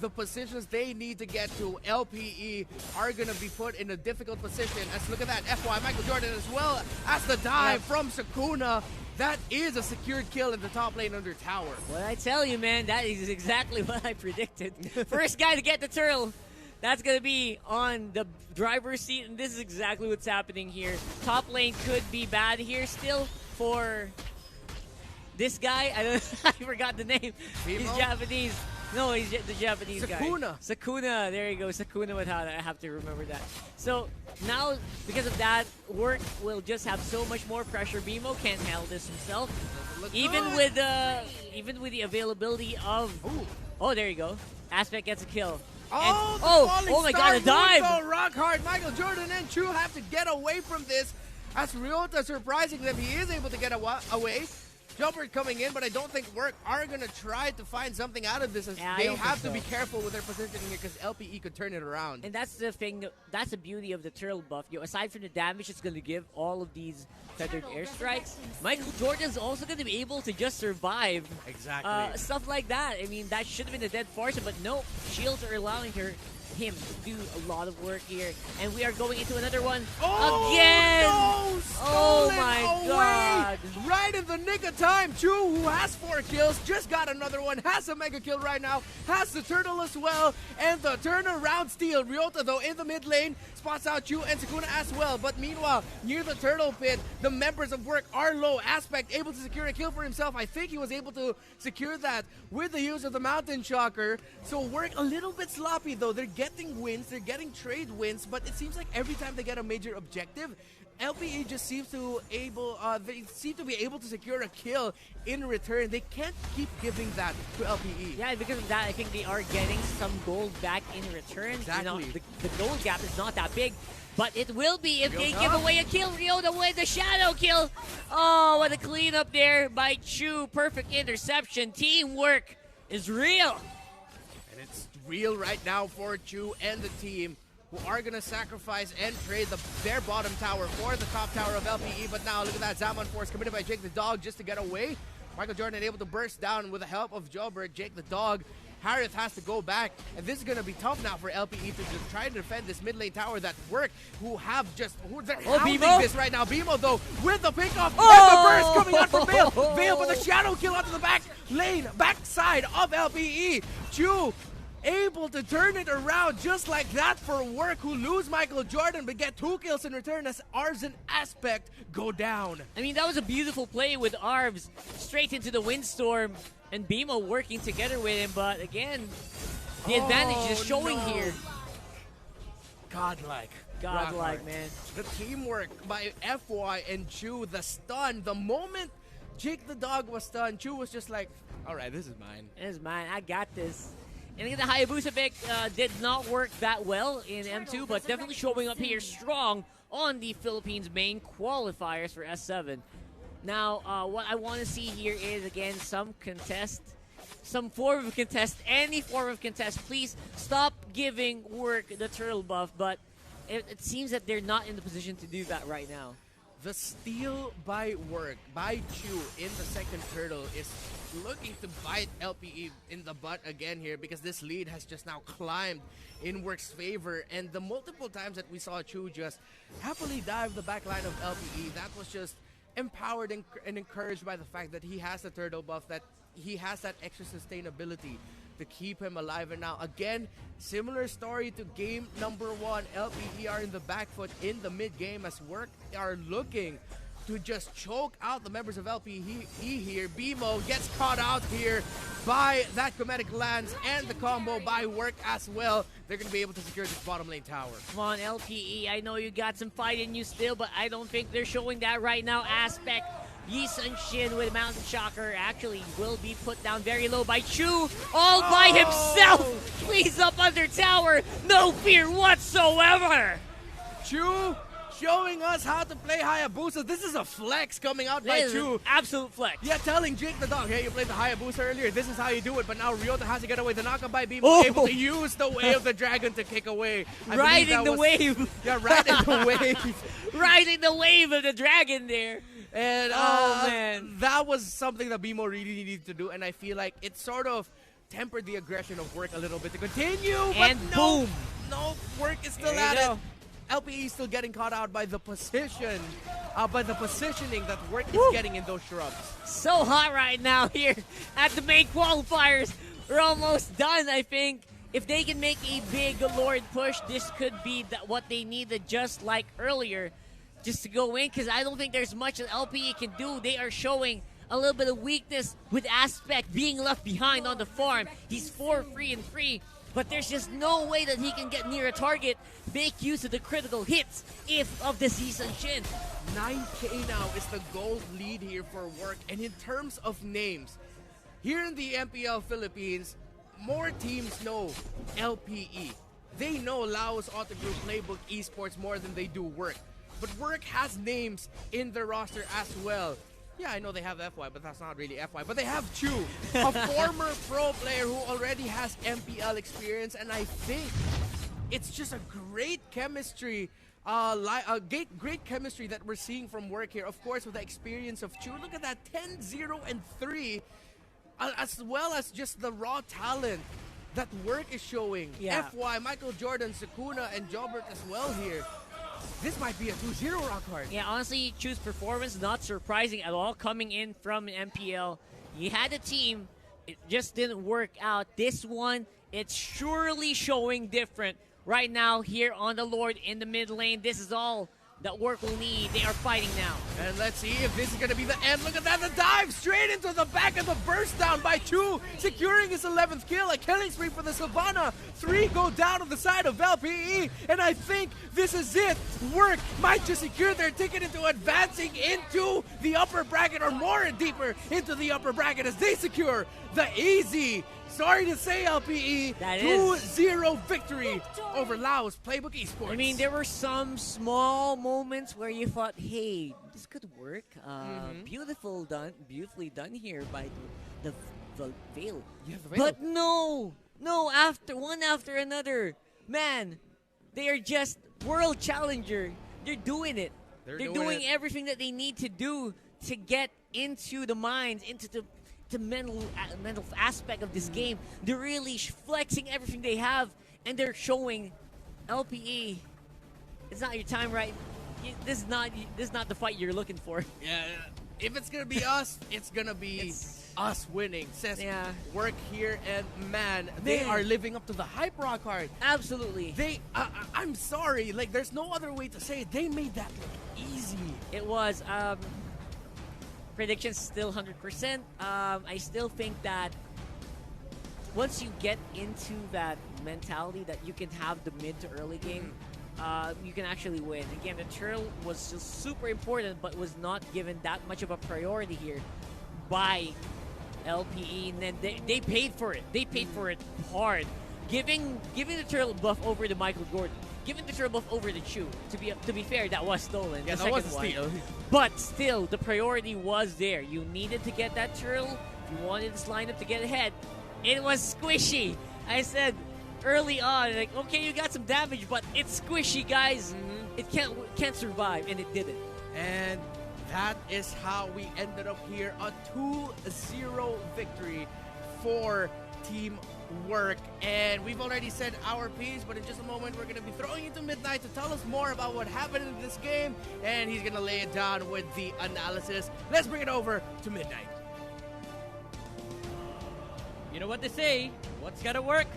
S2: the positions they need to get to, LPE are going to be put in a difficult position. As look at that, FY, Michael Jordan, as well as the dive from Sakuna. That is a secured kill in the top lane under tower.
S3: What I tell you, man, that is exactly what I predicted. First guy to get the turtle. That's going to be on the driver's seat, and this is exactly what's happening here. Top lane could be bad here still for this guy. I forgot the name.
S2: Mimo?
S3: He's Japanese. No, he's the Japanese guy.
S2: Sakuna.
S3: Sakuna. There you go. Sakuna Matata. I have to remember that. So now, because of that, Work will just have so much more pressure. BMO can't handle this himself. Even with the availability of...
S2: Ooh.
S3: Oh, there you go. Aspect gets a kill.
S2: Oh
S3: my god, a dive!
S2: Rock hard. Michael Jordan and Chu have to get away from this. As Ryota surprising them, he is able to get away. Jumper coming in, but I don't think Work are going to try to find something out of this. As
S3: Yeah,
S2: they have to be careful with their positioning here because LPE could turn it around.
S3: And that's the thing, that's the beauty of the turtle buff. Aside from the damage it's going to give all of these feathered airstrikes, Michael Jordan's also going to be able to just survive.
S2: Exactly.
S3: Stuff like that. I mean, that should have been a dead force, but no, shields are allowing him to do a lot of work here. And we are going into another one again.
S2: No!
S3: Oh
S2: Stolen
S3: my
S2: away.
S3: god.
S2: Right in the nick of time. Chu, who has 4 kills, just got another one, has a mega kill right now, has the turtle as well, and the turnaround steal. Ryota, though, in the mid lane, spots out Chu and Sakuna as well. But meanwhile, near the turtle pit, the members of Work are low. Aspect able to secure a kill for himself. I think he was able to secure that with the use of the Mountain Shocker. So Work a little bit sloppy, though. They're getting wins, they're getting trade wins, but it seems like every time they get a major objective, LPE just seems to be able to secure a kill in return. They can't keep giving that to LPE.
S3: Yeah, because of that, I think they are getting some gold back in return.
S2: Exactly.
S3: You know, the gold gap is not that big, but it will be if they
S2: Ryota.
S3: give away a kill. Ryota with the shadow kill. Oh, what a cleanup there by Chu. Perfect interception. Teamwork is real.
S2: And it's real right now for Chu and the team, who are going to sacrifice and trade their bottom tower for the top tower of LPE. But now look at that, Zaman Force committed by Jake the Dog just to get away. Michael Jordan able to burst down with the help of Jobert, Jake the Dog. Harith has to go back, and this is going to be tough now for LPE to just try to defend this mid lane tower that Work, who they're hounding
S3: BMO?
S2: this right now. BMO, though, with the pick off, and the burst coming out from Vale. Vale with the shadow kill onto the backside of LPE. Chu able to turn it around just like that for Work, who lose Michael Jordan but get 2 kills in return as Ars and Aspect go down.
S3: I mean, that was a beautiful play with Arbs straight into the windstorm and BMO working together with him, but again, the advantage is showing here.
S2: Godlike,
S3: Godlike, man.
S2: The teamwork by FY and Chu, the stun, the moment Jake the Dog was stunned, Chu was just like, all right, this is mine.
S3: This is mine. I got this. And again, the Hayabusa pick did not work that well in M2, but definitely showing up here strong on the Philippines main qualifiers for S7. Now, what I want to see here is, again, some form of contest, any form of contest. Please stop giving Work the turtle buff, but it seems that they're not in the position to do that right now.
S2: The steal by Work, by Chu in the second turtle is looking to bite LPE in the butt again here, because this lead has just now climbed in Work's favor. And the multiple times that we saw Chu just happily dive the back line of LPE, that was just empowered and encouraged by the fact that he has the turtle buff, that he has that extra sustainability to keep him alive. And now again, similar story to game number 1. LPE are in the back foot in the mid game as Work are looking to just choke out the members of LPE here. BMO gets caught out here by that Chromatic Lance and the combo by Work as well. They're going to be able to secure this bottom lane tower.
S3: Come on, LPE. I know you got some fight in you still, but I don't think they're showing that right now. Aspect Yi Sun-shin with Mountain Shocker actually will be put down very low by Chu, all by himself. Please up under tower, no fear whatsoever.
S2: Chu showing us how to play Hayabusa. This is a flex coming out by
S3: This is
S2: Chu.
S3: an absolute flex.
S2: Yeah, telling Jake the dog, hey, you played the Hayabusa earlier. This is how you do it. But now Ryota has to get away. The knockup by Beam
S3: Oh.
S2: able to use the Way of the Dragon to kick away. I believe
S3: Riding
S2: that
S3: the
S2: was-
S3: wave.
S2: Yeah, riding the wave.
S3: Riding the wave of the dragon there.
S2: And
S3: Oh, man.
S2: that was something that BMO really needed to do. And I feel like it sort of tempered the aggression of Work a little bit to continue. But
S3: And
S2: no,
S3: boom.
S2: no, Work is still
S3: There
S2: at
S3: you
S2: it.
S3: go.
S2: LPE is still getting caught out by the position, by the positioning that Work is getting in those shrubs.
S3: So hot right now here at the main qualifiers. We're almost done, I think. If they can make a big Lord push, this could be what they needed, just like earlier, just to go in, because I don't think there's much that LPE can do. They are showing a little bit of weakness with Aspect being left behind on the farm. He's 4-3-3, but there's just no way that he can get near a target, make use of the critical hits of the season Shin.
S2: 9K now is the gold lead here for Work. And in terms of names, here in the MPL Philippines, more teams know LPE. They know Laos Auto Group Playbook Esports more than they do Work. But Work has names in their roster as well. Yeah, I know they have FY, but that's not really FY. But they have Chu, a former pro player who already has MPL experience, and I think it's just a great chemistry, great chemistry that we're seeing from Work here. Of course, with the experience of Chu. Look at that, 10-0-3, as well as just the raw talent that Work is showing.
S3: Yeah.
S2: FY, Michael Jordan, Sakuna, and Jobert as well here. This might be a 2-0 rock hard.
S3: Yeah, honestly, Chu's performance not surprising at all coming in from an MPL. He had a team, it just didn't work out. This one, it's surely showing different. Right now, here on the Lord in the mid lane, this is all that Work will need. They are fighting now.
S2: And let's see if this is going to be the end. Look at that, the dive straight into the back of the burst down by Chu, securing his 11th kill. A killing spree for the Savannah. 3 go down on the side of LPE. And I think this is it. Work might just secure their ticket into advancing into the upper bracket, or more and deeper into the upper bracket, as they secure the easy, sorry to say, LPE,
S3: That is.
S2: 2-0 victory over Laos Playbook Esports.
S3: I mean, there were some small moments where you thought, hey, this could work. Beautifully done here by the Veil.
S2: Yeah, the Veil.
S3: But no, one after another. Man, they are just world challenger. They're doing it.
S2: They're
S3: They're
S2: doing
S3: doing
S2: it.
S3: everything that they need to do to get into the minds, into the mental aspect of this game. They're really flexing everything they have, and they're showing LPE. It's not your time, right? This is not the fight you're looking for.
S2: Yeah, if it's gonna be us, it's gonna be us winning. Says
S3: Yeah.
S2: Work here, and man, they are living up to the hype, rock hard.
S3: Absolutely.
S2: They, I'm sorry, like there's no other way to say it. They made that look easy.
S3: It was. Predictions still 100%. I still think that once you get into that mentality that you can have the mid to early game, you can actually win. Again, the turtle was just super important, but was not given that much of a priority here by LPE, and then they paid for it. They paid for it hard, giving the turtle buff over to Michael Jordan, giving the turtle buff over to Chu. To be fair, that was stolen.
S2: Yeah,
S3: the
S2: that was a
S3: second one.
S2: steal.
S3: But still, the priority was there. You needed to get that turtle. If you wanted this lineup to get ahead, it was squishy. I said early on, like, okay, you got some damage, but it's squishy, guys. It can't survive, and it didn't.
S2: And that is how we ended up here, a 2-0 victory for Team Work. And we've already said our piece, but in just a moment we're going to be throwing into Midnight to tell us more about what happened in this game, and he's going to lay it down with the analysis. Let's bring it over to Midnight.
S4: You know what they say, what's gotta work?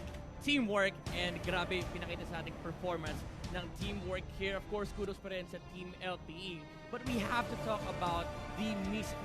S4: teamwork, and grabe pinakita sa ating performance ng teamwork here. Of course, kudos pa rin sa Team LPE. But we have to talk about the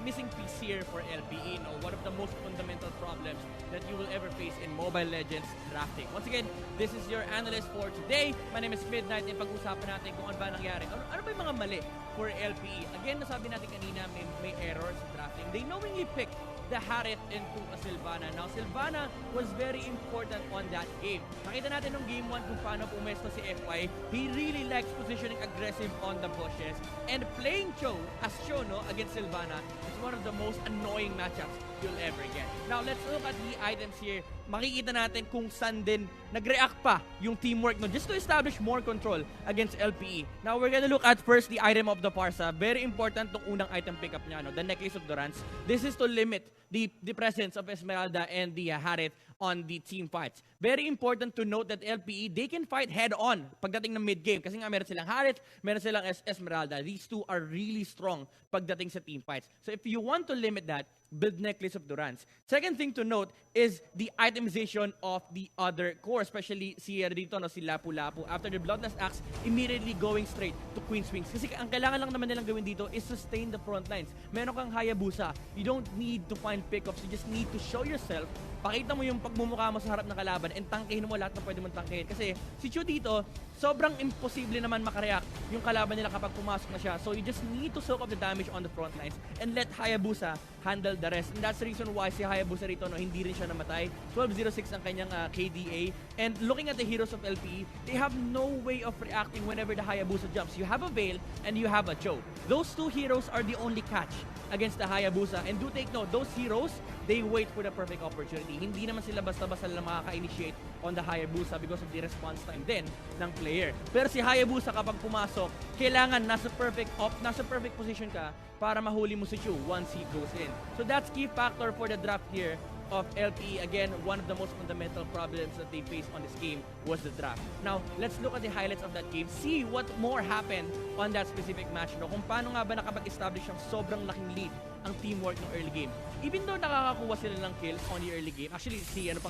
S4: missing piece here for LPE. No? One of the most fundamental problems that you will ever face in Mobile Legends drafting. Once again, this is your analyst for today. My name is Midnight, and pag-usapan natin kung ano ba nangyari. Ano ba yung mga mali for LPE? Again, nasabi natin kanina, may errors sa drafting. They knowingly picked the Harit into a Sylvana. Now, Sylvana was very important on that game. Nakita natin nung game 1 kung paano pumesto si FY. He really likes positioning aggressive on the bushes. And playing Cho, as Cho, no, against Sylvana, is one of the most annoying matchups you'll ever get. Now, let's look at the items here. Makikita natin kung saan din nag-react pa yung teamwork no, just to establish more control against LPE. Now, we're gonna look at first the item of the Parsa. Very important tong unang item pickup niya, no, the Necklace of Durance. This is to limit the presence of Esmeralda and the Harit on the team fights. Very important to note that LPE, they can fight head-on pagdating ng mid-game. Kasi nga meron silang Harit, meron silang Esmeralda. These two are really strong pagdating sa team fights. So if you want to limit that, build Necklace of Durance. Second thing to note is the itemization of the other core, especially si dito, no, si Lapu-Lapu. After the Bloodlust Axe, immediately going straight to Queen's Wings. Kasi ang kailangan lang naman nilang gawin dito is sustain the front lines. Meron kang Hayabusa. You don't need to find pickups. You just need to show yourself. Pakita mo yung pagmumukha mo sa harap ng kalaban and tangkihin mo lahat na pwede mong tangkihin. Kasi si Chu dito, sobrang imposible naman makareact yung kalaban nila kapag pumasok na siya. So you just need to soak up the damage on the front lines and let Hayabusa handle the rest. And that's the reason why si Hayabusa rito, no, hindi rin siya namatay. 1206 ang kanyang KDA. And looking at the heroes of LPE, they have no way of reacting whenever the Hayabusa jumps. You have a Veil and you have a Cho. Those two heroes are the only catch against the Hayabusa. And do take note, those heroes, they wait for the perfect opportunity. Hindi naman sila basta-basta lang makaka-initiate on the Hayabusa because of the response time din ng player. Pero si Hayabusa kapag pumasok, kailangan nasa perfect position ka para mahuli mo si Chu once he goes in. So that's key factor for the draft here of LPE. Again, one of the most fundamental problems that they faced on this game was the draft. Now, let's look at the highlights of that game. See what more happened on that specific match. No? Kung paano nga ba nakapag-establish ng sobrang laking lead ang teamwork ng early game. Even though nakakakuha sila ng kills on the early game, actually si LPE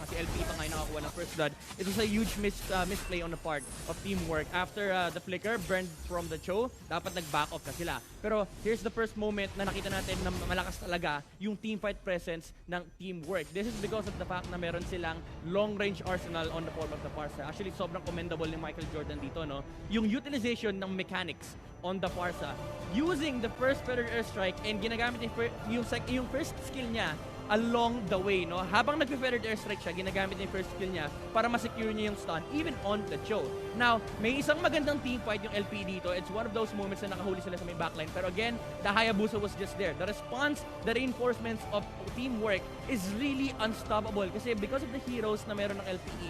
S4: pa ngayon nakakuha ng first blood, it was a huge misplay on the part of teamwork. After the flicker burned from the Cho, dapat nag-back off na sila. Pero here's the first moment na nakita natin na malakas talaga yung team fight presence ng teamwork. This is because of the fact na meron silang long-range arsenal on the form of the Parsa. Actually, sobrang commendable ni Michael Jordan dito, no? Yung utilization ng mechanics on the Parsa. Using the first feathered airstrike and ginagamit yung first skill niya along the way, no? Habang nagpe-feathered airstrike siya, ginagamit niya yung first skill niya para ma-secure niya yung stun, even on the Cho. Now, may isang magandang team fight yung LP dito. It's one of those moments na nakahuli sila sa may backline. Pero again, the Hayabusa was just there. The response, the reinforcements of teamwork is really unstoppable. Kasi because of the heroes na meron ng LPE,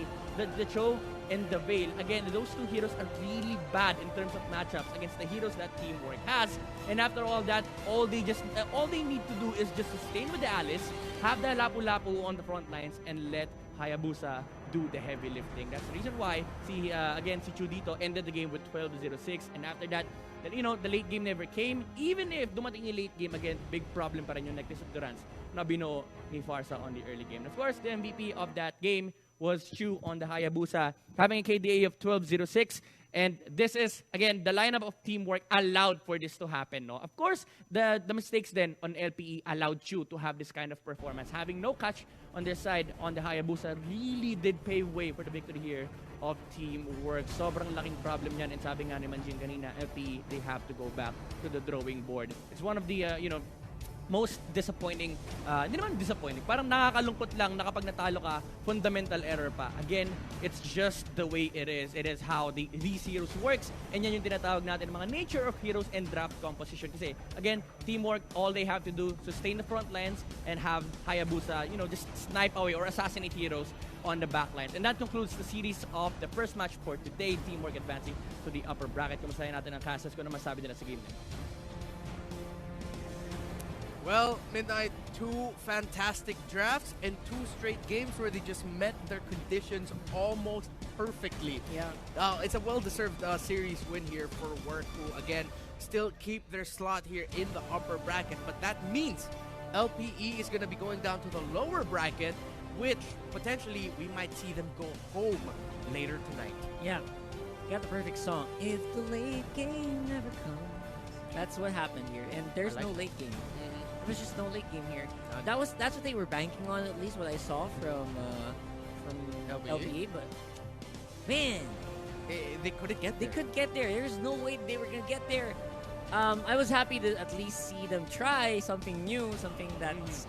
S4: the Cho and the Veil, again, those two heroes are really bad in terms of matchups against the heroes that teamwork has. And after all that, all they need to do is just sustain with the Alice, have the Lapu-Lapu on the front lines, and let Hayabusa do the heavy lifting. That's the reason why si Chu dito ended the game with 12-0-6, and after that, the late game never came. Even if dumating yung late game, again, big problem pa rin yung Necklace of Durance na binuo ni Farsa on the early game. Of course, the MVP of that game was Chu on the Hayabusa, having a KDA of 12-0-6. And this is, again, the lineup of teamwork allowed for this to happen. No? Of course, the mistakes then on LPE allowed Chu to have this kind of performance. Having no catch on their side on the Hayabusa really did pave way for the victory here of teamwork. Sobrang laking problem yan. And sabi nga ni Manjin kanina, LPE, they have to go back to the drawing board. It's one of the, most disappointing, hindi naman disappointing, parang nakakalungkot lang na kapag natalo ka, fundamental error pa. Again, it's just the way it is. It is how these heroes works, and yan yung tinatawag natin mga nature of heroes and draft composition. Kasi, again, teamwork, all they have to do, sustain the front lines and have Hayabusa, just snipe away or assassinate heroes on the back lines. And that concludes the series of the first match for today, teamwork advancing to the upper bracket. Kumustahin natin ang casters, kung ano masabi nila sa game na.
S2: Well, Midnight, two fantastic drafts and two straight games where they just met their conditions almost perfectly.
S3: Yeah.
S2: It's a well-deserved series win here for Work, who, again, still keep their slot here in the upper bracket. But that means LPE is going to be going down to the lower bracket, which potentially we might see them go home later tonight.
S3: Yeah, got the perfect song. If the late game never comes. That's what happened here, and there's no late game. There's just no late game here. That's what they were banking on, at least what I saw from LPE. But man,
S2: they couldn't get there.
S3: They couldn't get there. There's no way they were gonna get there. I was happy to at least see them try something new, something that's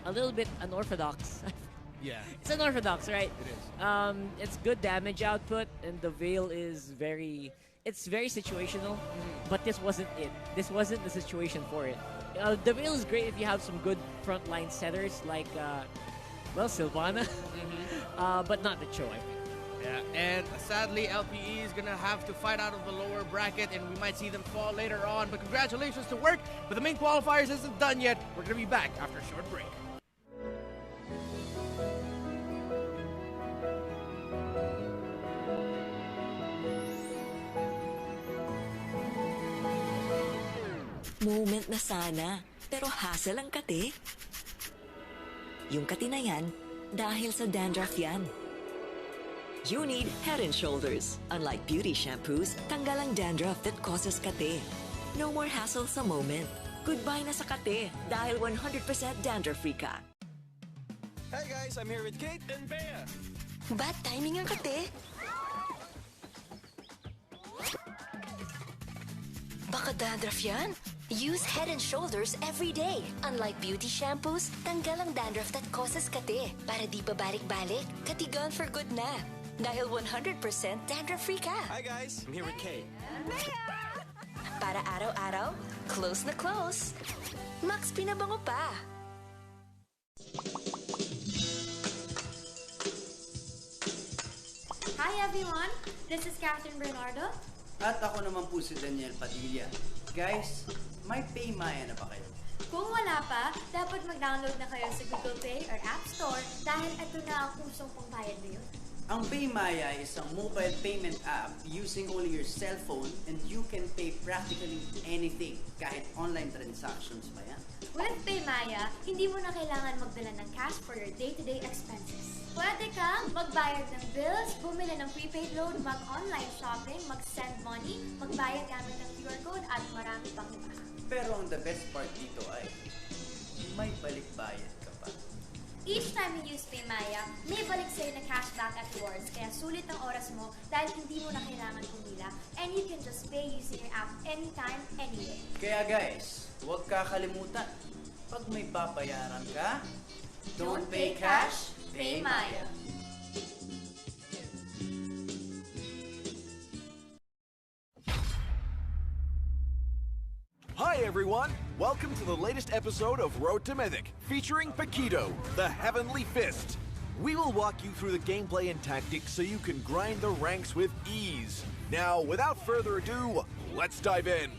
S3: a little bit unorthodox.
S2: Yeah,
S3: it's unorthodox, right?
S2: It is.
S3: It's good damage output, and the Veil is very situational. But this wasn't it. This wasn't the situation for it. The Veil is great if you have some good frontline setters like, Sylvana, but not the Cho, I think.
S2: Yeah, and sadly, LPE is going to have to fight out of the lower bracket, and we might see them fall later on. But congratulations to Work, but the main qualifiers isn't done yet. We're going to be back after a short break.
S5: Moment na sana, pero hassle ang kate. Yung kati na yan, dahil sa dandruff yan. You need Head & Shoulders. Unlike beauty shampoos, tanggal ang dandruff that causes kate. No more hassle sa moment. Goodbye na sa kate dahil 100% dandruff-free ka.
S6: Hey guys, I'm here with Kate and Bea.
S5: Bad timing ang kate. Baka dandruff yan? Use Head & Shoulders every day. Unlike beauty shampoos, tanggal ang dandruff that causes kate. Para di babalik-balik, katigan for good na. Dahil 100% dandruff-free ka.
S6: Hi guys, I'm here with Kate.
S5: Para araw-araw, close na close. Max pinabango pa.
S7: Hi everyone, this is Catherine Bernardo.
S8: At ako naman po si Daniel Padilla. Guys, may Paymaya na ba kayo?
S7: Kung wala pa, dapat mag-download na kayo sa Google Play or App Store dahil ito na ang kusong pangbayad na yun.
S8: Ang Paymaya is a mobile payment app using only your cell phone, and you can pay practically anything, kahit online transactions pa yan.
S7: With Paymaya, hindi mo na kailangan magdala ng cash for your day-to-day expenses. Pwede kang magbayad ng bills, bumili ng prepaid load, mag-online shopping, mag-send money, magbayad gamit ng QR code, at marami pang iba.
S8: Pero ang the best part dito ay may balik-bayad ka pa.
S7: Each time you use Paymaya, may balik sa'yo na cashback at rewards, kaya sulit ang oras mo dahil hindi mo na kailangan pumila, and you can just pay using your app anytime, anywhere.
S8: Kaya guys, huwag kakalimutan, pag may babayaran ka,
S7: Don't pay cash, pay Maya.
S6: Hi everyone, welcome to the latest episode of Road to Mythic, featuring Paquito, the Heavenly Fist. We will walk you through the gameplay and tactics so you can grind the ranks with ease. Now, without further ado, let's dive in.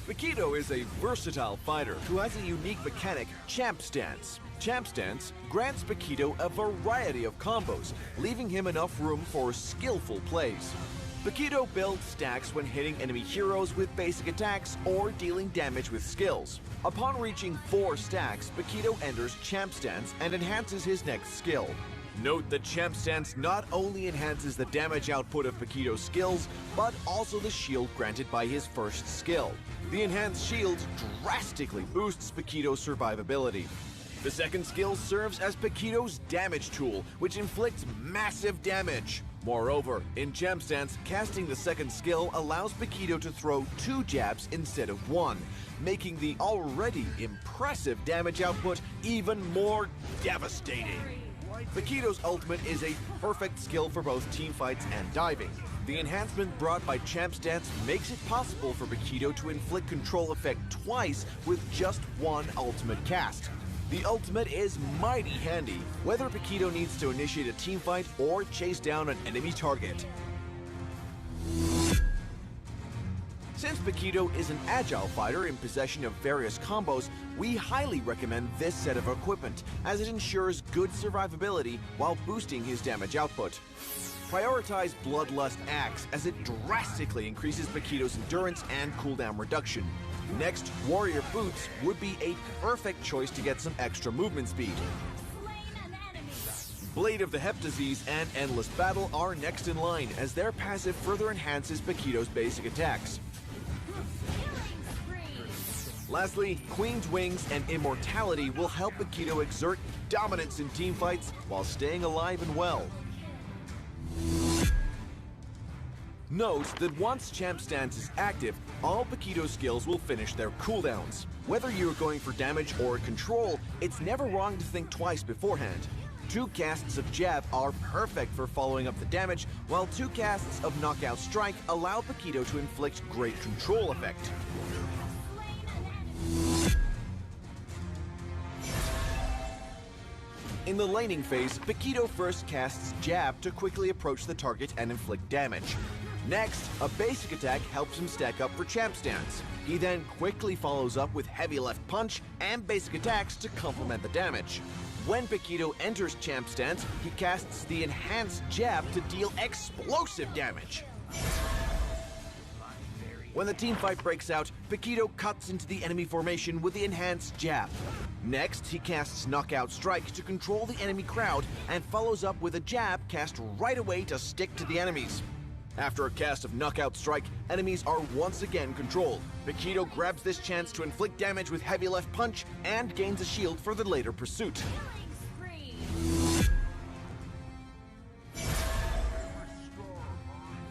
S6: Paquito is a versatile fighter who has a unique mechanic, Champ Stance. Champ Stance grants Paquito a variety of combos, leaving him enough room for skillful plays. Paquito builds stacks when hitting enemy heroes with basic attacks or dealing damage with skills. Upon reaching 4 stacks, Paquito enters Champ Stance and enhances his next skill. Note that Champ Stance not only enhances the damage output of Paquito's skills, but also the shield granted by his first skill. The enhanced shield drastically boosts Paquito's survivability. The second skill serves as Paquito's damage tool, which inflicts massive damage. Moreover, in Champ Stance, casting the second skill allows Paquito to throw 2 jabs instead of 1, making the already impressive damage output even more devastating. Paquito's ultimate is a perfect skill for both teamfights and diving. The enhancement brought by Champ Stance makes it possible for Paquito to inflict control effect twice with just 1 ultimate cast. The ultimate is mighty handy, whether Paquito needs to initiate a teamfight or chase down an enemy target. Since Paquito is an agile fighter in possession of various combos, we highly recommend this set of equipment, as it ensures good survivability while boosting his damage output. Prioritize Bloodlust Axe, as it drastically increases Paquito's endurance and cooldown reduction. Next, Warrior Boots would be a perfect choice to get some extra movement speed. Blade of the Hep Disease and Endless Battle are next in line, as their passive further enhances Paquito's basic attacks. Lastly, Queen's Wings and Immortality will help Paquito exert dominance in teamfights while staying alive and well. Note that once Champ Stance is active, all Paquito skills will finish their cooldowns. Whether you're going for damage or control, it's never wrong to think twice beforehand. 2 casts of Jab are perfect for following up the damage, while 2 casts of Knockout Strike allow Paquito to inflict great control effect. In the laning phase, Paquito first casts Jab to quickly approach the target and inflict damage. Next, a basic attack helps him stack up for Champ Stance. He then quickly follows up with Heavy Left Punch and basic attacks to complement the damage. When Paquito enters Champ Stance, he casts the Enhanced Jab to deal explosive damage. When the teamfight breaks out, Paquito cuts into the enemy formation with the Enhanced Jab. Next, he casts Knockout Strike to control the enemy crowd and follows up with a jab cast right away to stick to the enemies. After a cast of Knockout Strike, enemies are once again controlled. Paquito grabs this chance to inflict damage with Heavy Left Punch and gains a shield for the later pursuit.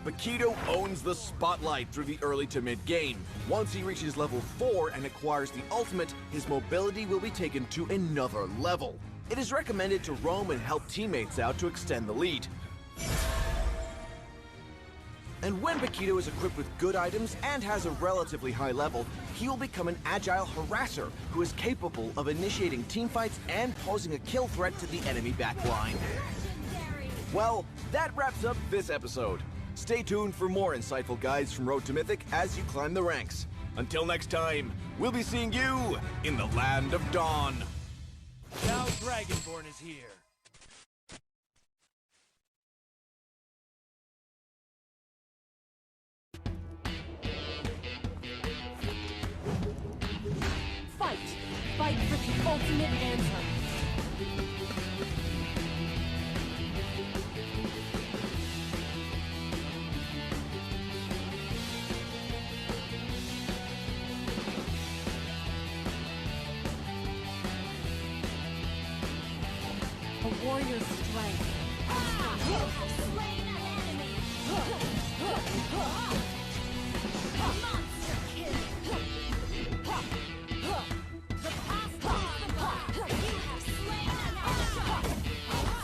S6: Paquito owns the spotlight through the early to mid game. Once he reaches level 4 and acquires the ultimate, his mobility will be taken to another level. It is recommended to roam and help teammates out to extend the lead. And when Paquito is equipped with good items and has a relatively high level, he will become an agile harasser who is capable of initiating teamfights and posing a kill threat to the enemy backline. Well, that wraps up this episode. Stay tuned for more insightful guides from Road to Mythic as you climb the ranks. Until next time, we'll be seeing you in the Land of Dawn.
S9: Now Dragonborn is here.
S10: Fight! Fight for the ultimate anthem! A warrior's strength. You have slain an enemy! Monster kill! The past is the past! You have slain an enemy!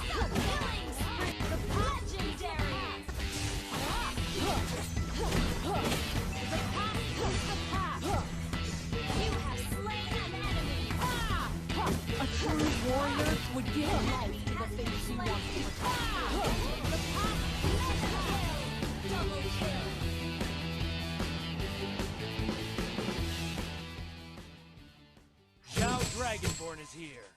S10: Killing spree! The legendary! The past is the past! You have slain an enemy! A true warrior would give life to the things she wants to protect. The past is double kill!
S9: Now Dragonborn is here.